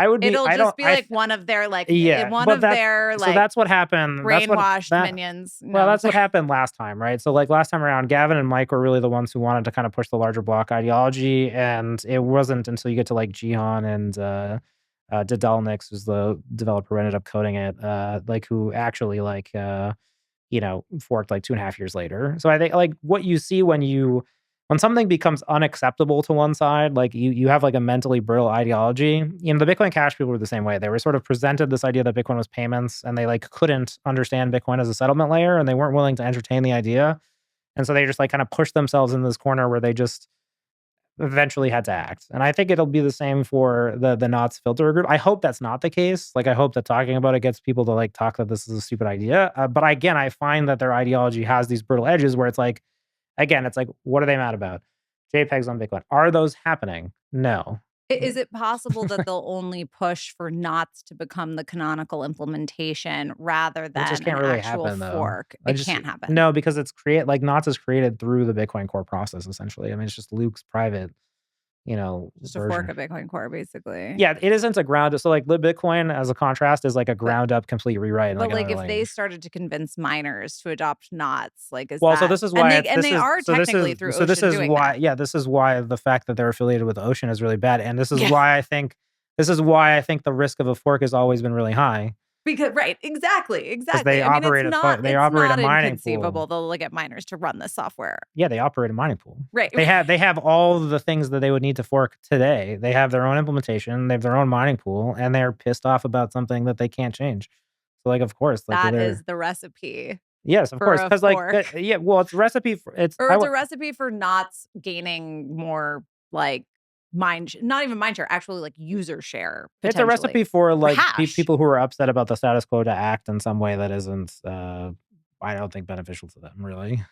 It'll just be like one of their like so that's what happened. Brainwashed minions. No. Well, that's what happened last time, right? So like last time around, Gavin and Mike were really the ones who wanted to kind of push the larger block ideology, and it wasn't until you get to like Jihan and Dedalnix, who's the developer who ended up coding it, like who actually like forked like 2.5 years later. So I think like what you see when something becomes unacceptable to one side, like you have like a mentally brittle ideology. The Bitcoin Cash people were the same way. They were sort of presented this idea that Bitcoin was payments, and they like couldn't understand Bitcoin as a settlement layer, and they weren't willing to entertain the idea. And so they just like kind of pushed themselves in this corner where they just eventually had to act. And I think it'll be the same for the knots filter group. I hope that's not the case. Like I hope that talking about it gets people to like talk that this is a stupid idea. But again, I find that their ideology has these brittle edges where it's like, again, it's like, what are they mad about? JPEGs on Bitcoin. Are those happening? No. Is it possible that they'll only push for knots to become the canonical implementation rather than it just can't really actual happen, though. fork? It can't happen. No, because it's knots is created through the Bitcoin Core process, essentially. I mean, it's just Luke's private, Just a fork version. of Bitcoin Core, basically. Yeah, it isn't a ground. So like libBitcoin as a contrast is like a But ground up complete rewrite in but like like another if they language. started to convince miners to adopt knots, like is Well, so that this is and why they it's and they are technically through this Ocean is doing why that. yeah, this is why the fact that they're affiliated with Ocean is really bad, and Yeah. this is why I think the risk of a fork has always been really high Because right, exactly, because exactly. I mean, they it's operate a not mining pool. inconceivable they'll get miners to run this software. Yeah, they operate a mining pool. Right. They have all the things that they would need to fork today. They have their own implementation, they have their own mining pool, and they're pissed off about something that they can't change. So, like, of course, like, That they're is the recipe yes, of for course, a because like, fork. yeah, well, it's a recipe for it's Or I it's would a recipe for knots gaining more, like, not even mind share, actually, like, user share, it's a potentially, recipe for, for like, hash. people who are upset about the status quo to act in some way that isn't, I don't think beneficial to them really,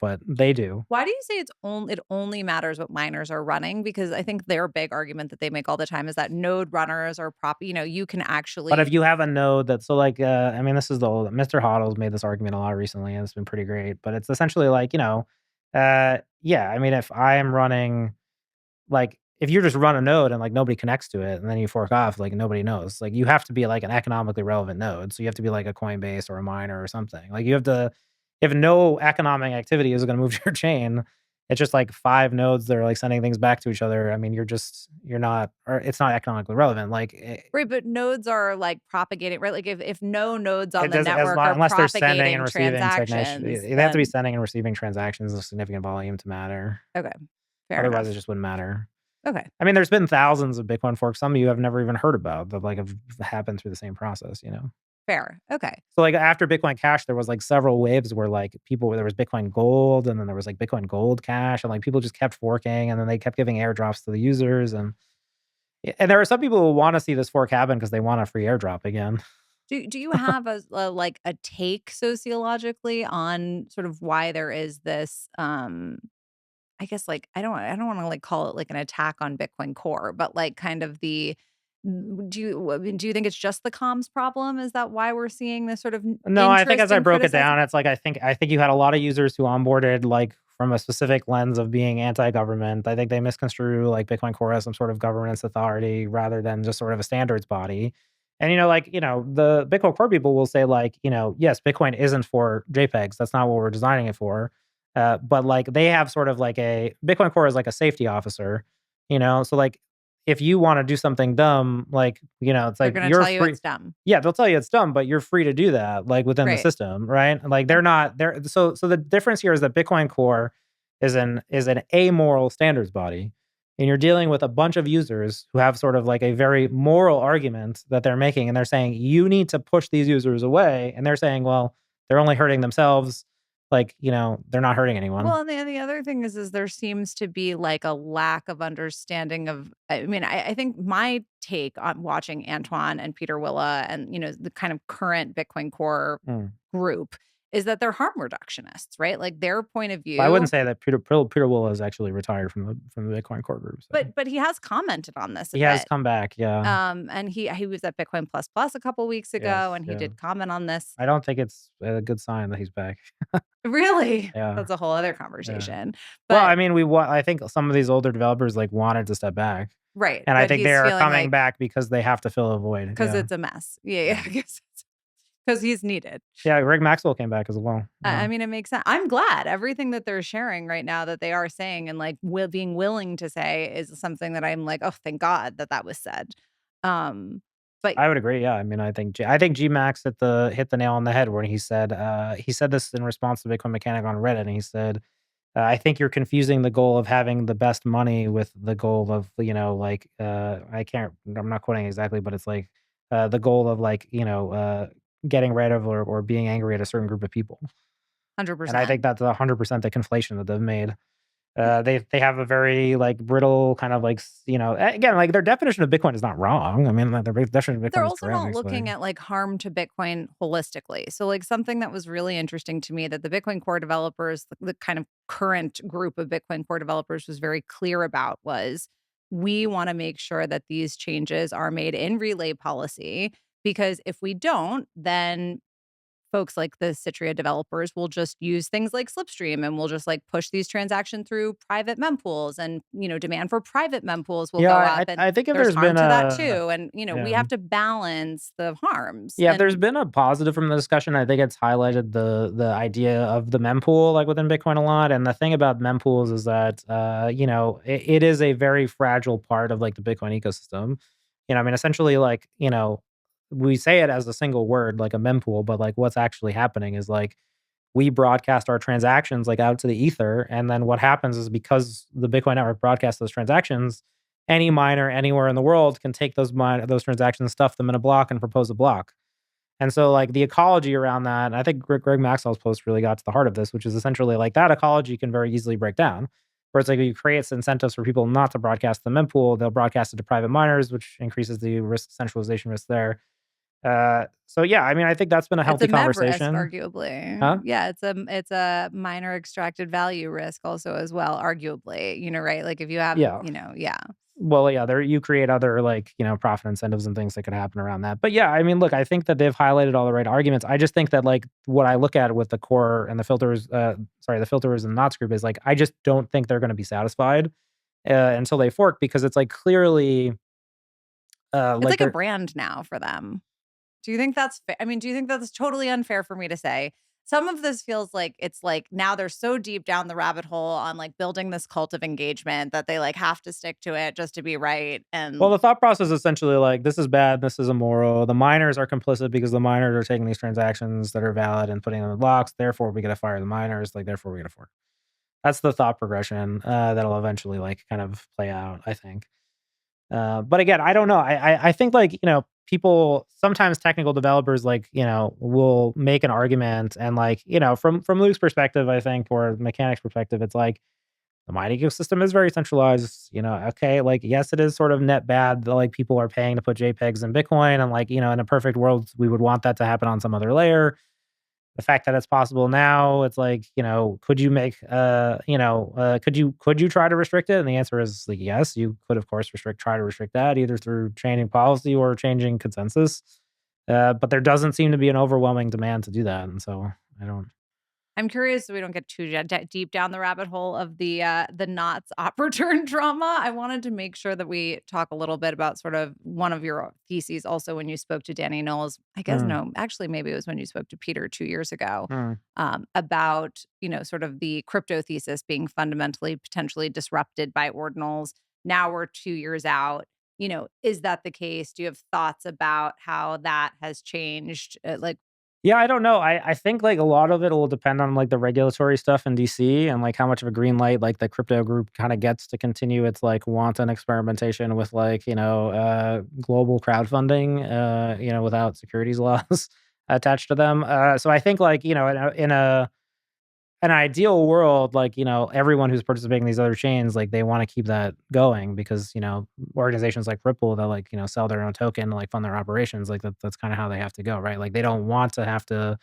but they do. Why do you say it only matters what miners are running? Because I think their big argument that they make all the time is that node runners are you can But if actually you have a node that so, like, I mean, this is the old Mr. Hodl's made this argument a lot recently, and it's been pretty great, but it's essentially like, yeah, I mean, if I am running like, if you just run a node and, like, nobody connects to it, and then you fork off, like, nobody knows. Like, you have to be, like, an economically relevant node, so you have to be, like, a Coinbase or a miner or something. Like, you have to if no economic activity is gonna move your chain, it's just, like, 5 nodes that are, like, sending things back to each other. I mean, you're not or it's not economically relevant. Like, right, but nodes are, like, propagating right? Like, if no nodes on it the does as network long are unless they're sending and propagating receiving transactions, they have to be then sending and receiving transactions of significant volume to matter. okay, fair Otherwise, it enough. just wouldn't matter. Okay. I mean, there's been thousands of Bitcoin forks, some of you have never even heard about that, like, have happened through the same process, you know? Fair. Okay. So, like, after Bitcoin Cash, there was, like, several waves where, like, there was Bitcoin Gold, and then there was, like, Bitcoin Gold Cash, and, like, people just kept forking, and then they kept giving airdrops to the users, and there are some people who wanna see this fork happen because they want a free airdrop again. Do you have like, a take sociologically on sort of why there is this, I guess, like, I don't wanna, like, call it, like, an attack on Bitcoin Core, but, like, kind of do you think it's just the comms problem? Is that why we're seeing this sort of No, I think interest as I in broke it down, criticizing? it's like I think you had a lot of users who onboarded, like, from a specific lens of being anti-government. I think they misconstrue, like, Bitcoin Core as some sort of governance authority rather than just sort of a standards body. And, the Bitcoin Core people will say, like, "Yes, Bitcoin isn't for JPEGs. That's not what we're designing it for." But, like, they have sort of like a Bitcoin Core is like a safety officer, So, like, if you wanna do something dumb, like, it's They're like gonna you're tell you free it's dumb. yeah, they'll tell you it's dumb, but you're free to do that, like, within the Right. system, right? Like, And they're not they're so the difference here is that Bitcoin Core is an amoral standards body, and you're dealing with a bunch of users who have sort of like a very moral argument that they're making, and they're saying, "You need to push these users away," and they're saying, "Well, they're only hurting themselves, like, they're not hurting anyone." well, and the other thing is there seems to be, like, a lack of understanding of I mean, I think my take on watching Antoine and Peter Willa and, the kind of current Bitcoin Core Mm. group is that they're harm reductionists, right? Like, their point of But I wouldn't view say that Peter Willow is actually retired from the Bitcoin Core group, so but he has commented on this a he has bit. come back, yeah. And he was at Bitcoin Plus Plus a couple weeks ago, Yes, and he yeah. did comment on this. I don't think it's a good sign that he's back. Really? Yeah, That's a whole other yeah. conversation. Well, But I mean, I think some of these older developers, like, wanted to step back, right, and I but think they he's are feeling coming like back because they have to fill a void, because yeah, it's a mess. Yeah, yeah, yeah. I guess because he's needed. Yeah, Rick Maxwell came back as well, yeah. I mean, it makes sense. I'm glad everything that they're sharing right now that they are saying and like being willing to say is something that I'm like, oh, thank God that that was said. Um, but I would agree, yeah, I mean, I think G-Max hit the nail on the head when he said this in response to Bitcoin Mechanic on Reddit, and he said, "I think you're confusing the goal of having the best money with the goal of, like, I'm not quoting exactly, but it's like, the goal of, like, getting rid of or being angry at a certain group of people." And I 100%. think that's 100% the conflation that they've made. They have a very, like, brittle kind of, like, again, like, their definition of Bitcoin is not wrong. I mean, like, their definition of But they're Bitcoin is also not correct, so looking at like harm to Bitcoin holistically. So, like, something that was really interesting to me that the Bitcoin Core developers, the kind of current group of Bitcoin Core developers was very clear about was we want to make sure that these changes are made in relay policy because if we don't, then folks like the Citria developers will just use things like Slipstream and will just like push these transactions through private mempools, and demand for private mempools will Yeah, go I up, and I think if there's there's harm been to that a too. And we yeah. have to balance the harms. Yeah, if there's And been a positive from the discussion, I think it's highlighted the idea of the mempool, like, within Bitcoin a lot, and the thing about mempools is that, it is a very fragile part of, like, the Bitcoin ecosystem. I mean, essentially, like, we say it as a single word, like a mempool, but, like, what's actually happening is, like, we broadcast our transactions, like, out to the ether, and then what happens is because the Bitcoin network broadcasts those transactions, any miner anywhere in the world can take those transactions, stuff them in a block, and propose a block. And so, like, the ecology around that, and I think Greg Maxwell's post really got to the heart of this, which is essentially like that ecology can very easily break down. Where it's like you create incentives for people not to broadcast the mempool, they'll broadcast it to private miners, which increases the risk centralization risk there. So yeah, I mean, I think that's been a it's a healthy MEV risk, conversation. arguably. Huh? Yeah, it's a minor extracted value risk also as well, arguably. Right? Like if you have, Yeah. yeah. Well, yeah, there you create other, like, profit incentives and things that could happen around that. But yeah, I mean, look, I think that they've highlighted all the right arguments. I just think that, like, what I look at with the core and the filters, the filters and knots group is like I just don't think they're going to be satisfied until they fork, because it's like clearly It's like like a they're brand now for them. Do you think that's fair? I mean, do you think that's totally unfair for me to say? Some of this feels like it's like now they're so deep down the rabbit hole on like building this cult of engagement that they like have to stick to it just to be right. well, And the thought process is essentially like this is bad, this is immoral. The miners are complicit because the miners are taking these transactions that are valid and putting them in blocks. Therefore, we got to fire the miners. Like, therefore, we got to fork. That's the thought progression that'll eventually like kind of play out, I think. But again, I don't know. I think, like, people sometimes, technical developers, like, will make an argument, and, like, from Luke's perspective, I think, or mechanics perspective, it's like the mining ecosystem is very centralized. Okay, like, yes, it is sort of net bad that, like, people are paying to put JPEGs in Bitcoin, and, like, in a perfect world, we would want that to happen on some other layer. The fact that it's possible now, it's like, could you make, could you try to restrict it? And the answer is like, yes, you could, of course, try to restrict that either through changing policy or changing consensus. But there doesn't seem to be an overwhelming demand to do that. And so I don't. I'm curious so we don't get too deep down the rabbit hole of the knots op return drama. I wanted to make sure that we talk a little bit about sort of one of your theses also when you spoke to Danny Knowles. I guess Mm, no, actually maybe it was when you spoke to Peter 2 years ago, mm. about sort of the crypto thesis being fundamentally potentially disrupted by ordinals. Now we're 2 years out. Is that the case? Do you have thoughts about how that has changed? Like Yeah, I don't know. I think, like, a lot of it will depend on, like, the regulatory stuff in DC, and, like, how much of a green light, like, the crypto group kind of gets to continue its, like, wanton experimentation with, like, global crowdfunding, without securities laws attached to them. So I think, like, in an ideal world, like, everyone who's participating in these other chains, like, they want to keep that going because, organizations like Ripple that, like, sell their own token to, like, fund their operations, like, that's kind of how they have to go, right? Like, they don't want to have to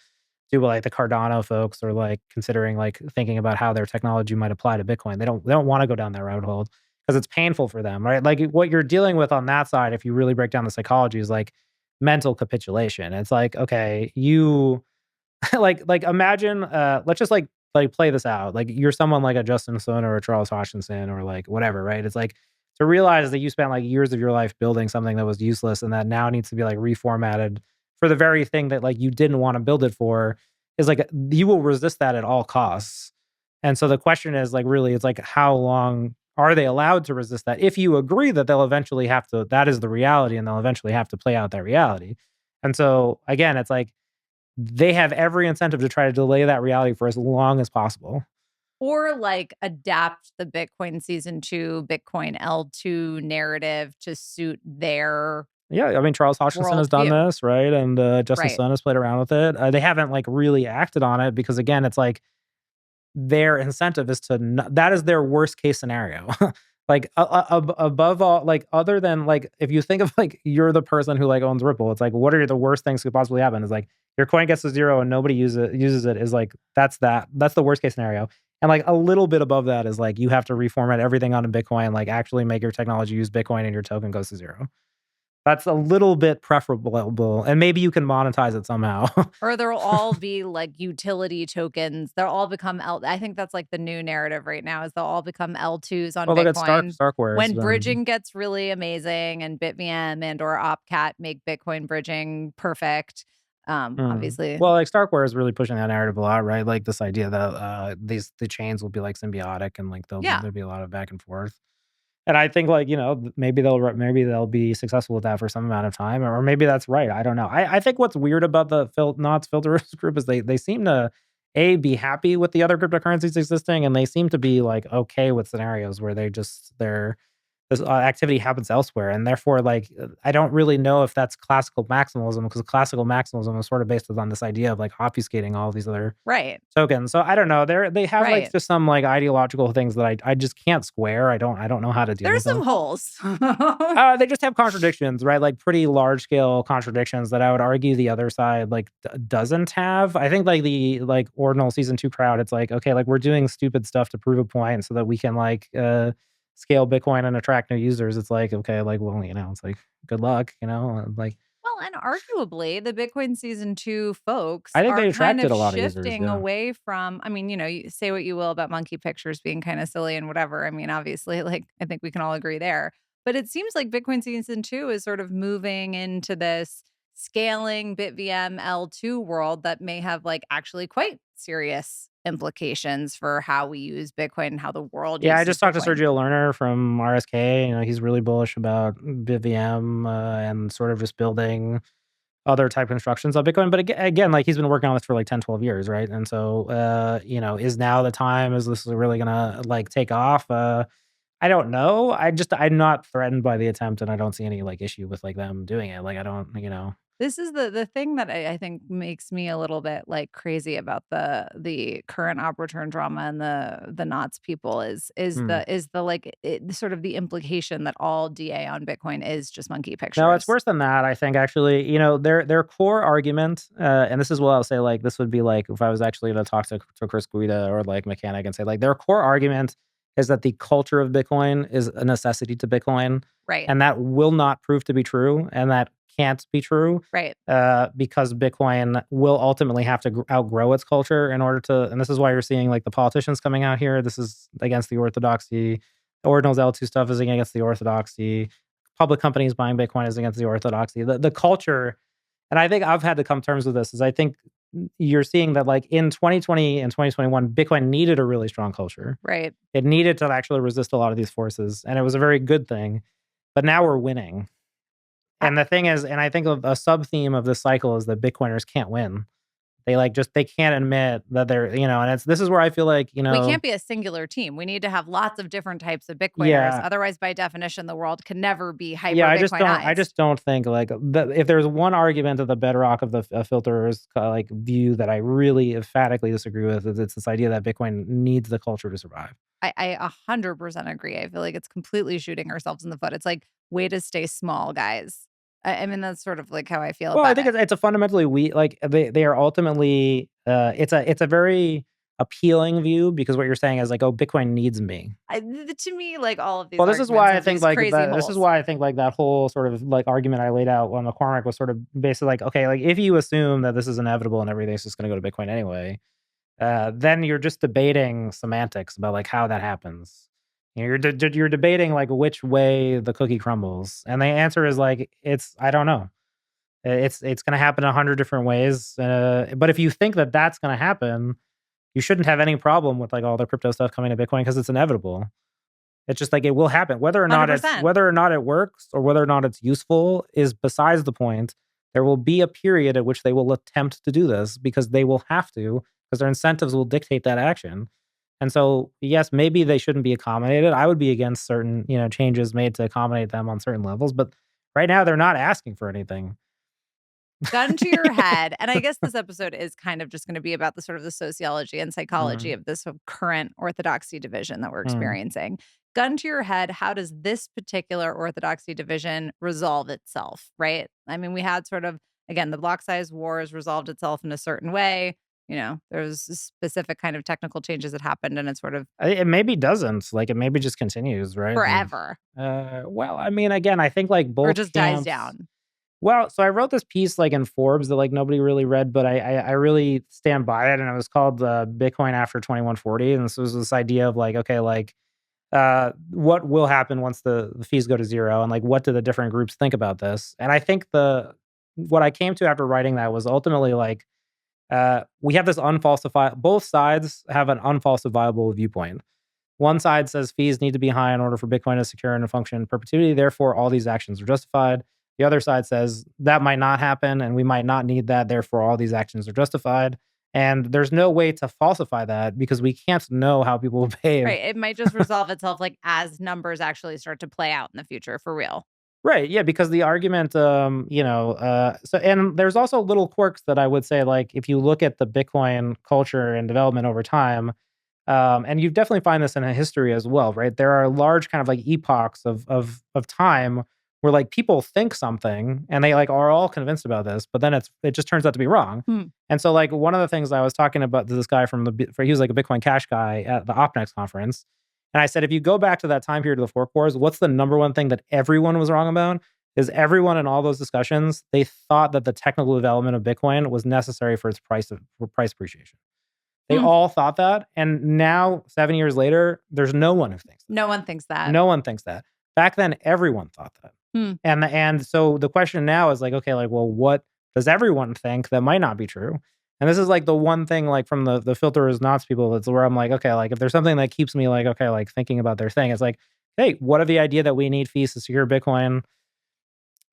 do what, like, the Cardano folks are, like, considering, like, thinking about how their technology might apply to Bitcoin. They don't want to go down that rabbit hole because it's painful for them, right? Like, what you're dealing with on that side, if you really break down the psychology, is like mental capitulation. It's like, okay, you like imagine, let's just like play this out. Like, you're someone like a Justin Sun or a Charles Hoskinson or like whatever, right? It's like to realize that you spent like years of your life building something that was useless and that now needs to be like reformatted for the very thing that like you didn't want to build it for, is like you will resist that at all costs. And so the question is like, really, it's like, how long are they allowed to resist that? If you agree that they'll eventually have to, that is the reality, and they'll eventually have to play out that reality. And so again, it's like they have every incentive to try to delay that reality for as long as possible. or like adapt the Bitcoin season 2, Bitcoin L2 narrative to suit their Yeah, I mean, Charles Hoskinson has done worldview. this, right? And Justin Right. Sun has played around with it. They haven't like really acted on it because, again, it's like their incentive is to that is their worst case scenario. Like, above all, like, other than like, if you think of like you're the person who like owns Ripple, it's like, what are the worst things could possibly happen? Is like your coin gets to zero and nobody uses it. Is like that's the worst case scenario. And like a little bit above that is like you have to reformat everything onto Bitcoin, like actually make your technology use Bitcoin, and your token goes to zero. That's a little bit preferable, and maybe you can monetize it somehow. Or there'll all be like utility tokens. They'll all become I think that's like the new narrative right now is they'll all become L2s on Well, look at Bitcoin. Starkware has When been. bridging gets really amazing and BitVM and or Opcat make Bitcoin bridging perfect. Obviously. Well, like Starkware is really pushing that narrative a lot, right? Like this idea that the chains will be like symbiotic and like Yeah. there'll be a lot of back and forth. And I think like, maybe they'll be successful with that for some amount of time, or maybe that's right. I don't know. I think what's weird about the Knots filters group is they seem to be happy with the other cryptocurrencies existing, and they seem to be like okay with scenarios where they're this activity happens elsewhere, and therefore, like, I don't really know if that's classical maximalism, because classical maximalism is sort of based on this idea of like obfuscating all these other Right. tokens. So I don't know. They have like Right. just some like ideological things that I just can't square. I don't know how to deal There's with them. some holes. They just have contradictions, right? Like pretty large scale contradictions that I would argue the other side like doesn't have. I think like the like Ordinal season 2 crowd, it's like, okay, like we're doing stupid stuff to prove a point so that we can like scale Bitcoin and attract new users. It's like, okay, like, well, it's like good luck, like Well, and arguably, the Bitcoin season 2 folks I think are they kind attracted of a lot of users. shifting Yeah. away from I mean, you say what you will about monkey pictures being kind of silly and whatever. I mean, obviously, like, I think we can all agree there. But it seems like Bitcoin season 2 is sort of moving into this scaling BitVM L2 world that may have, like, actually quite serious implications for how we use Bitcoin and how the world Yeah, I uses just talked to Bitcoin. Sergio Lerner from RSK. He's really bullish about BitVM and sort of just building other type constructions of Bitcoin. But again, like he's been working on this for like 10, 12 years, right? And so, is now the time? Is this really gonna like take off? I don't know. I'm not threatened by the attempt, and I don't see any like issue with like them doing it. Like I don't. This is the thing that I think makes me a little bit, like, crazy about the current op return drama and the Knots people Hmm. is the, like, sort of the implication that all DA on Bitcoin is just monkey No, it's pictures. worse than that. I think actually, their core argument, and this is what I'll say. Like this would be like if I was actually going to talk to Chris Guida or like Mechanic and say like their core argument is that the culture of Bitcoin is a necessity to Bitcoin, Right, and that will not prove to be true, and that can't be true, right. because Bitcoin will ultimately have to outgrow its culture in order to. And this is why you're seeing like the politicians coming out here. This is against the orthodoxy. Ordinals L2 stuff is against the orthodoxy. Public companies buying Bitcoin is against the orthodoxy. The culture, and I think I've had to come to terms with this, is I think you're seeing that like in 2020 and 2021, Bitcoin needed a really strong culture. Right. It needed to actually resist a lot of these forces, and it was a very good thing. But now we're winning. I And the thing is, and I think a sub theme of this cycle is that Bitcoiners can't win. They can't admit that they're, and this is where I feel like, we can't be a singular team. We need to have lots of different types of Bitcoiners. yeah, Otherwise, by definition, the world can never be yeah, hyper I Bitcoinized. just don't think like if there's one argument of the bedrock of the filters like view that I really emphatically disagree with, is it's this idea that Bitcoin needs the culture to survive. I 100% agree. I feel like it's completely shooting ourselves in the foot. It's like, way to stay small, guys. I mean, that's sort of like how I feel Well, I about think it. it's a fundamentally like they are ultimately it's a very appealing view, because what you're saying is like, oh, Bitcoin needs me. To me, like, all of these Well, this is arguments why I have think these like crazy that. This is holes. why I think like that whole sort of like argument I laid out on McCormick was sort of basically like, okay, like if you assume that this is inevitable and everything's just going to go to Bitcoin anyway, then you're just debating semantics about like how that happens. You're debating like which way the cookie crumbles, and the answer is like I don't know. It's going to happen 100 different ways. But if you think that that's going to happen, you shouldn't have any problem with like all the crypto stuff coming to Bitcoin, because it's inevitable. It's just like it will happen. Whether or not it works or whether or not it's useful is besides the point. There will be a period at which they will attempt to do this, because they will have to, because their incentives will dictate that action. And so, yes, maybe they shouldn't be accommodated. I would be against certain, changes made to accommodate them on certain levels, but right now they're not asking for anything. Gun to your head. And I guess this episode is kind of just going to be about the sort of the sociology and psychology Mm, of this sort of current orthodoxy division that we're mm. experiencing. Gun to your head, how does this particular orthodoxy division resolve itself, right? I mean, we had sort of, again, the Blocksize War has resolved itself in a certain way. there's specific kind of technical changes that happened and it sort of It maybe doesn't, like, it maybe just continues, right? And, forever well, I mean, again, I think, like, or both just dies camps. down. Well, so I wrote this piece, like, in Forbes that, like, nobody really read, but I really stand by it, and it was called, "Bitcoin After 2140," and this was this idea of, like, okay, like, what will happen once the fees go to 0, and, like, what do the different groups think about this? And I think what I came to after writing that was ultimately, like, we have this unfalsifiable. Both sides have an unfalsifiable viewpoint. One side says fees need to be high in order for Bitcoin to secure and to function in perpetuity. Therefore, all these actions are justified. The other side says that might not happen and we might not need that. Therefore, all these actions are justified. And there's no way to falsify that because we can't know how people will behave. Right. It might just resolve itself like as numbers actually start to play out in the future for real. Right. Yeah. Because the argument, so, and there's also little quirks that I would say, like, if you look at the Bitcoin culture and development over time, and you definitely find this in a history as well, right? There are large kind of like epochs of time where like people think something and they like are all convinced about this, but then it just turns out to be wrong. Hmm. And so like one of the things I was talking about to this guy he was like a Bitcoin Cash guy at the OpNext conference, and I said if you go back to that time period of the fork wars, what's the number one thing that everyone was wrong about? Is everyone in all those discussions they thought that the technical development of Bitcoin was necessary for its for price appreciation. They Hmm. all thought that, and now 7 years later, there's no one who thinks that. No one thinks that. No one thinks that. Back then, everyone thought that. Hmm. And so the question now is like, okay, like, well, what does everyone think that might not be true? And this is like the one thing, like from the filter is knots people, that's where I'm like, okay, like if there's something that keeps me like, okay, like thinking about their thing, it's like, hey, what of the idea that we need fees to secure Bitcoin?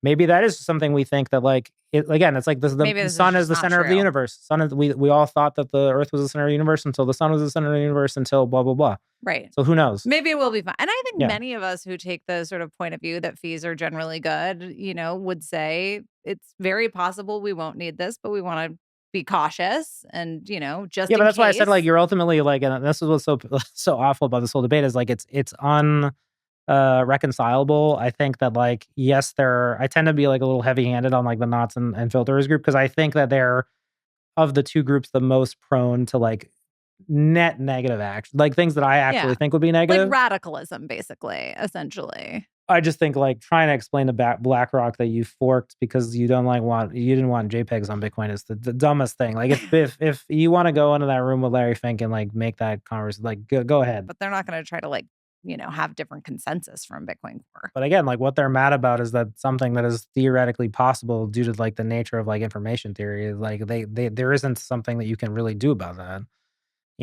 Maybe that is something we think that like it again, it's like Maybe the this is sun is just the not center of the true. universe. Sun is we all thought that the earth was the center of the universe until the sun was the center of the universe until blah blah blah. Right. So who knows? Maybe it will be fine. And I think Yeah. many of us who take the sort of point of view that fees are generally good, would say it's very possible we won't need this, but we want to be cautious and, just Yeah, but in that's why I said like case. you're ultimately like, and this is what's so so awful about this whole debate is like it's reconcilable. I think that like yes, I tend to be like a little heavy handed on like the knots and filters group because I think that they're of the two groups the most prone to like net negative action, like things that I actually Yeah. think would be Like negative. radicalism, basically, essentially. I just think like trying to explain to BlackRock that you forked because you didn't want JPEGs on Bitcoin is the dumbest thing. Like if you want to go into that room with Larry Fink and like make that conversation, like go ahead. But they're not going to try to have different consensus from Bitcoin Core. But again, like what they're mad about is that something that is theoretically possible due to like the nature of like information theory is like they there isn't something that you can really do about that.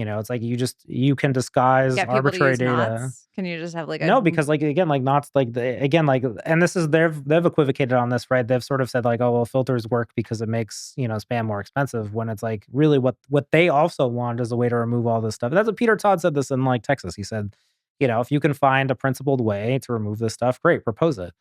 It's like you can disguise Get people to arbitrary use data. knots. Can you just have like a No, because like again, like not like again, like and this is they've equivocated on this, right? They've sort of said like, oh well, filters work because it makes spam more expensive. When it's like really what they also want is a way to remove all this stuff. That's what Peter Todd said this in like Texas. He said, if you can find a principled way to remove this stuff, great, propose it.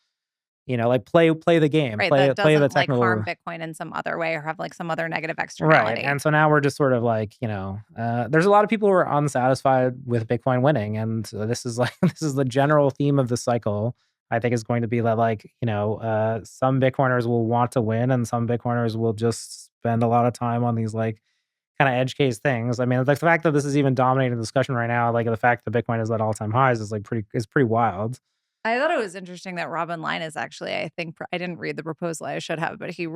Like play the game, right that play the doesn't like harm technical. Bitcoin in some other way or have like some other negative Right. externality. And so now we're just sort of like, there's a lot of people who are unsatisfied with Bitcoin winning. And this is like, this is the general theme of the cycle. I think is going to be that like, some Bitcoiners will want to win and some Bitcoiners will just spend a lot of time on these like kind of edge case things. I mean, like the fact that this is even dominating the discussion right now, like the fact that Bitcoin is at all time highs is like is pretty wild. I thought it was interesting that Robin Linus actually, I think I didn't read the proposal, I should have, but he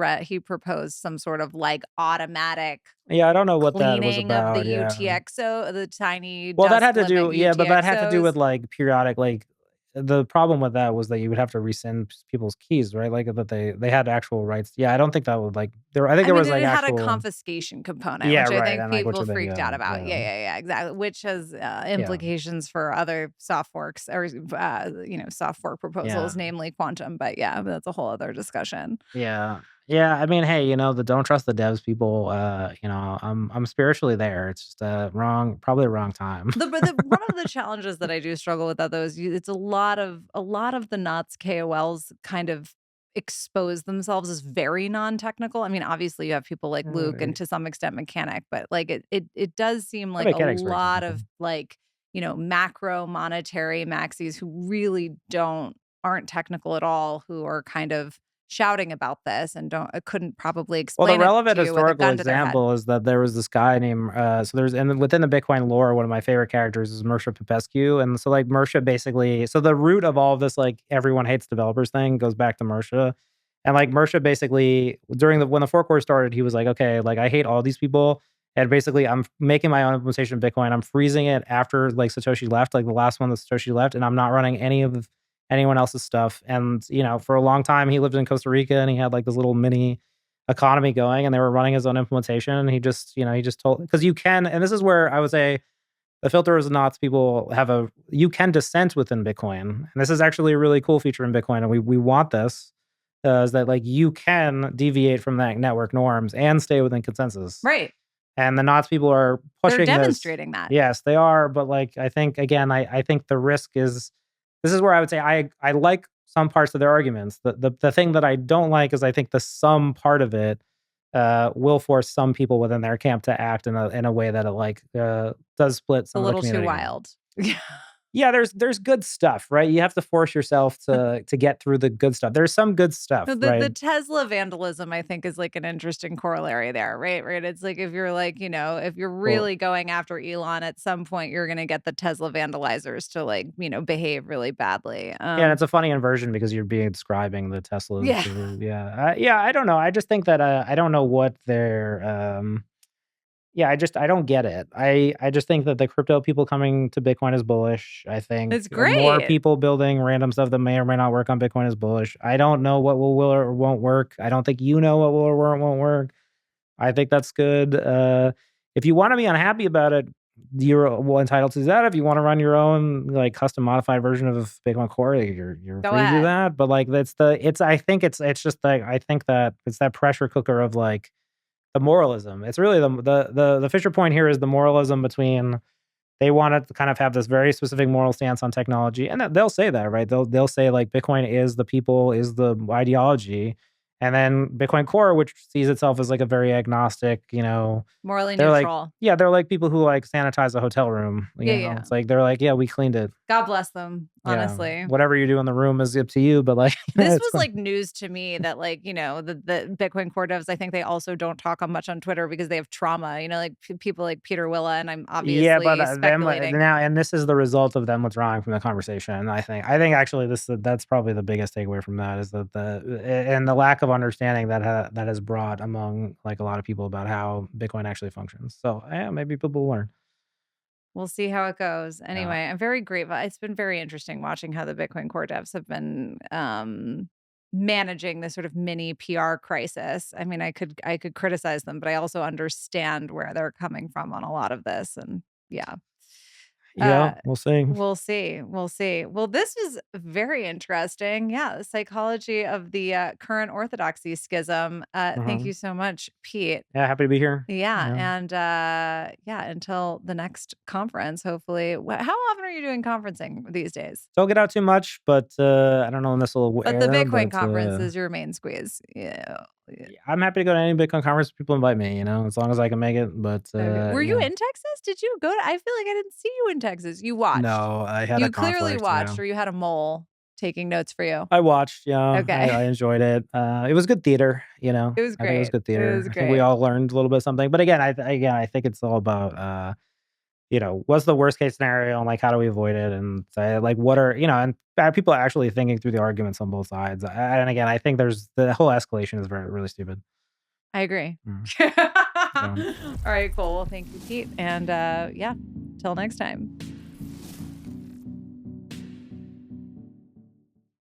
proposed some sort of like automatic Yeah, I don't know what that was cleaning of the about. Yeah. UTXO, the tiny Well, that dust had to limit do yeah, but that had to do with, UTXOs. like, periodic like, the problem with that was that you would have to resend people's keys, right? Like, that they had actual rights. Yeah, I don't think that would, like I think I there mean, was, like, it had a actual. confiscation component, Yeah, which I right, think and, like, which people are the, freaked out about. yeah, Yeah, exactly. Which has yeah, implications for other soft forks or soft fork yeah, proposals, namely quantum. But yeah, that's a whole other discussion. yeah. Yeah, I mean, hey, the don't trust the devs people, I'm spiritually there. It's just, probably the wrong time. The one of the challenges that I do struggle with that though is it's a lot of the Knots KOLs kind of expose themselves as very non-technical. I mean, obviously you have people like Luke and to some extent Mechanic, but like it does seem The like a mechanic's very lot technical. of like, macro monetary maxis who really aren't technical at all, who are kind of shouting about this and couldn't probably Well, the explain it relevant to you with a historical gun to their head. example is that there was this guy named within the Bitcoin lore, one of my favorite characters is Mersha Popescu, and so like Mersha basically, so the root of all of this like everyone hates developers thing goes back to Mersha, and like Mersha basically when the fork war started, he was like, okay, like I hate all these people, and basically I'm making my own implementation of Bitcoin. I'm freezing it after like Satoshi left, like the last one that Satoshi left, and I'm not running any of anyone else's stuff. And for a long time he lived in Costa Rica and he had like this little mini economy going and they were running his own implementation. And he just told, because you can, and this is where I would say the filter is not people you can dissent within Bitcoin. And this is actually a really cool feature in Bitcoin. And we want this, is that like you can deviate from that network norms and stay within consensus. Right. And the Knots people are pushing They're demonstrating that. Yes, they are. But like, I think, again, I think the risk is, this is where I would say I like some parts of their arguments. The thing that I don't like is I think the some part of it will force some people within their camp to act in a way that it does split some a of the little community. Too wild. Yeah, there's good stuff, right? You have to force yourself to get through the good stuff. There's some good stuff, right? The Tesla vandalism, I think, is like an interesting corollary there, right? Right. It's like if you're like, if you're really going after Elon, at some point you're going to get the Tesla vandalizers to like, behave really badly. Yeah, and it's a funny inversion because you're describing the Teslas. Yeah. Yeah. I don't know. I just think that I don't know what their yeah, I don't get it. I just think that the crypto people coming to Bitcoin is bullish. I think it's great. More people building random stuff that may or may not work on Bitcoin is bullish. I don't know what will or won't work. I don't think you know what will or won't work. I think that's good. If you want to be unhappy about it, you're entitled to that. If you want to run your own like custom modified version of Bitcoin Core, you're free to do that. But like I think it's just like, I think that it's that pressure cooker of like the moralism. It's really the Fisher point here is the moralism between they want to kind of have this very specific moral stance on technology, and they'll say that, right? They'll say like Bitcoin is the people, is the ideology, and then Bitcoin Core, which sees itself as like a very agnostic, morally they're neutral. Like, they're like people who like sanitize a hotel room. You know? It's like they're like, yeah, we cleaned it. God bless them, honestly. Yeah. Whatever you do in the room is up to you, but like this was like news to me that like, the Bitcoin core devs, I think they also don't talk much on Twitter because they have trauma, like people like Peter Willa, and I'm obviously speculating. Now, and this is the result of them withdrawing from the conversation. I think actually that's probably the biggest takeaway from that, is that the lack of understanding that has brought among like a lot of people about how Bitcoin actually functions. So yeah, maybe people will learn. We'll see how it goes. Anyway, I'm very grateful. It's been very interesting watching how the Bitcoin core devs have been managing this sort of mini PR crisis. I mean, I could criticize them, but I also understand where they're coming from on a lot of this. And yeah. Yeah, we'll see. We'll see. Well, this was very interesting. Yeah, the psychology of the current orthodoxy schism. Thank you so much, Pete. Yeah, happy to be here. Yeah. And until the next conference, hopefully. How often are you doing conferencing these days? Don't get out too much, but I don't know when this will air. But the Bitcoin conference is your main squeeze. Yeah. I'm happy to go to any Bitcoin conference people invite me, as long as I can make it. But were you in Texas? Did you go I feel like I didn't see you in Texas. You watched. No, I had you clearly watched, or you had a mole taking notes for you. I watched, yeah. Okay. I enjoyed it. It was good theater, It was great. It was good theater. I think we all learned a little bit of something. But again, I think it's all about what's the worst case scenario and like how do we avoid it, and like what are and people are actually thinking through the arguments on both sides. And again, I think there's the whole escalation is really stupid. I agree. All right, cool. Well, thank you, Pete. And till next time.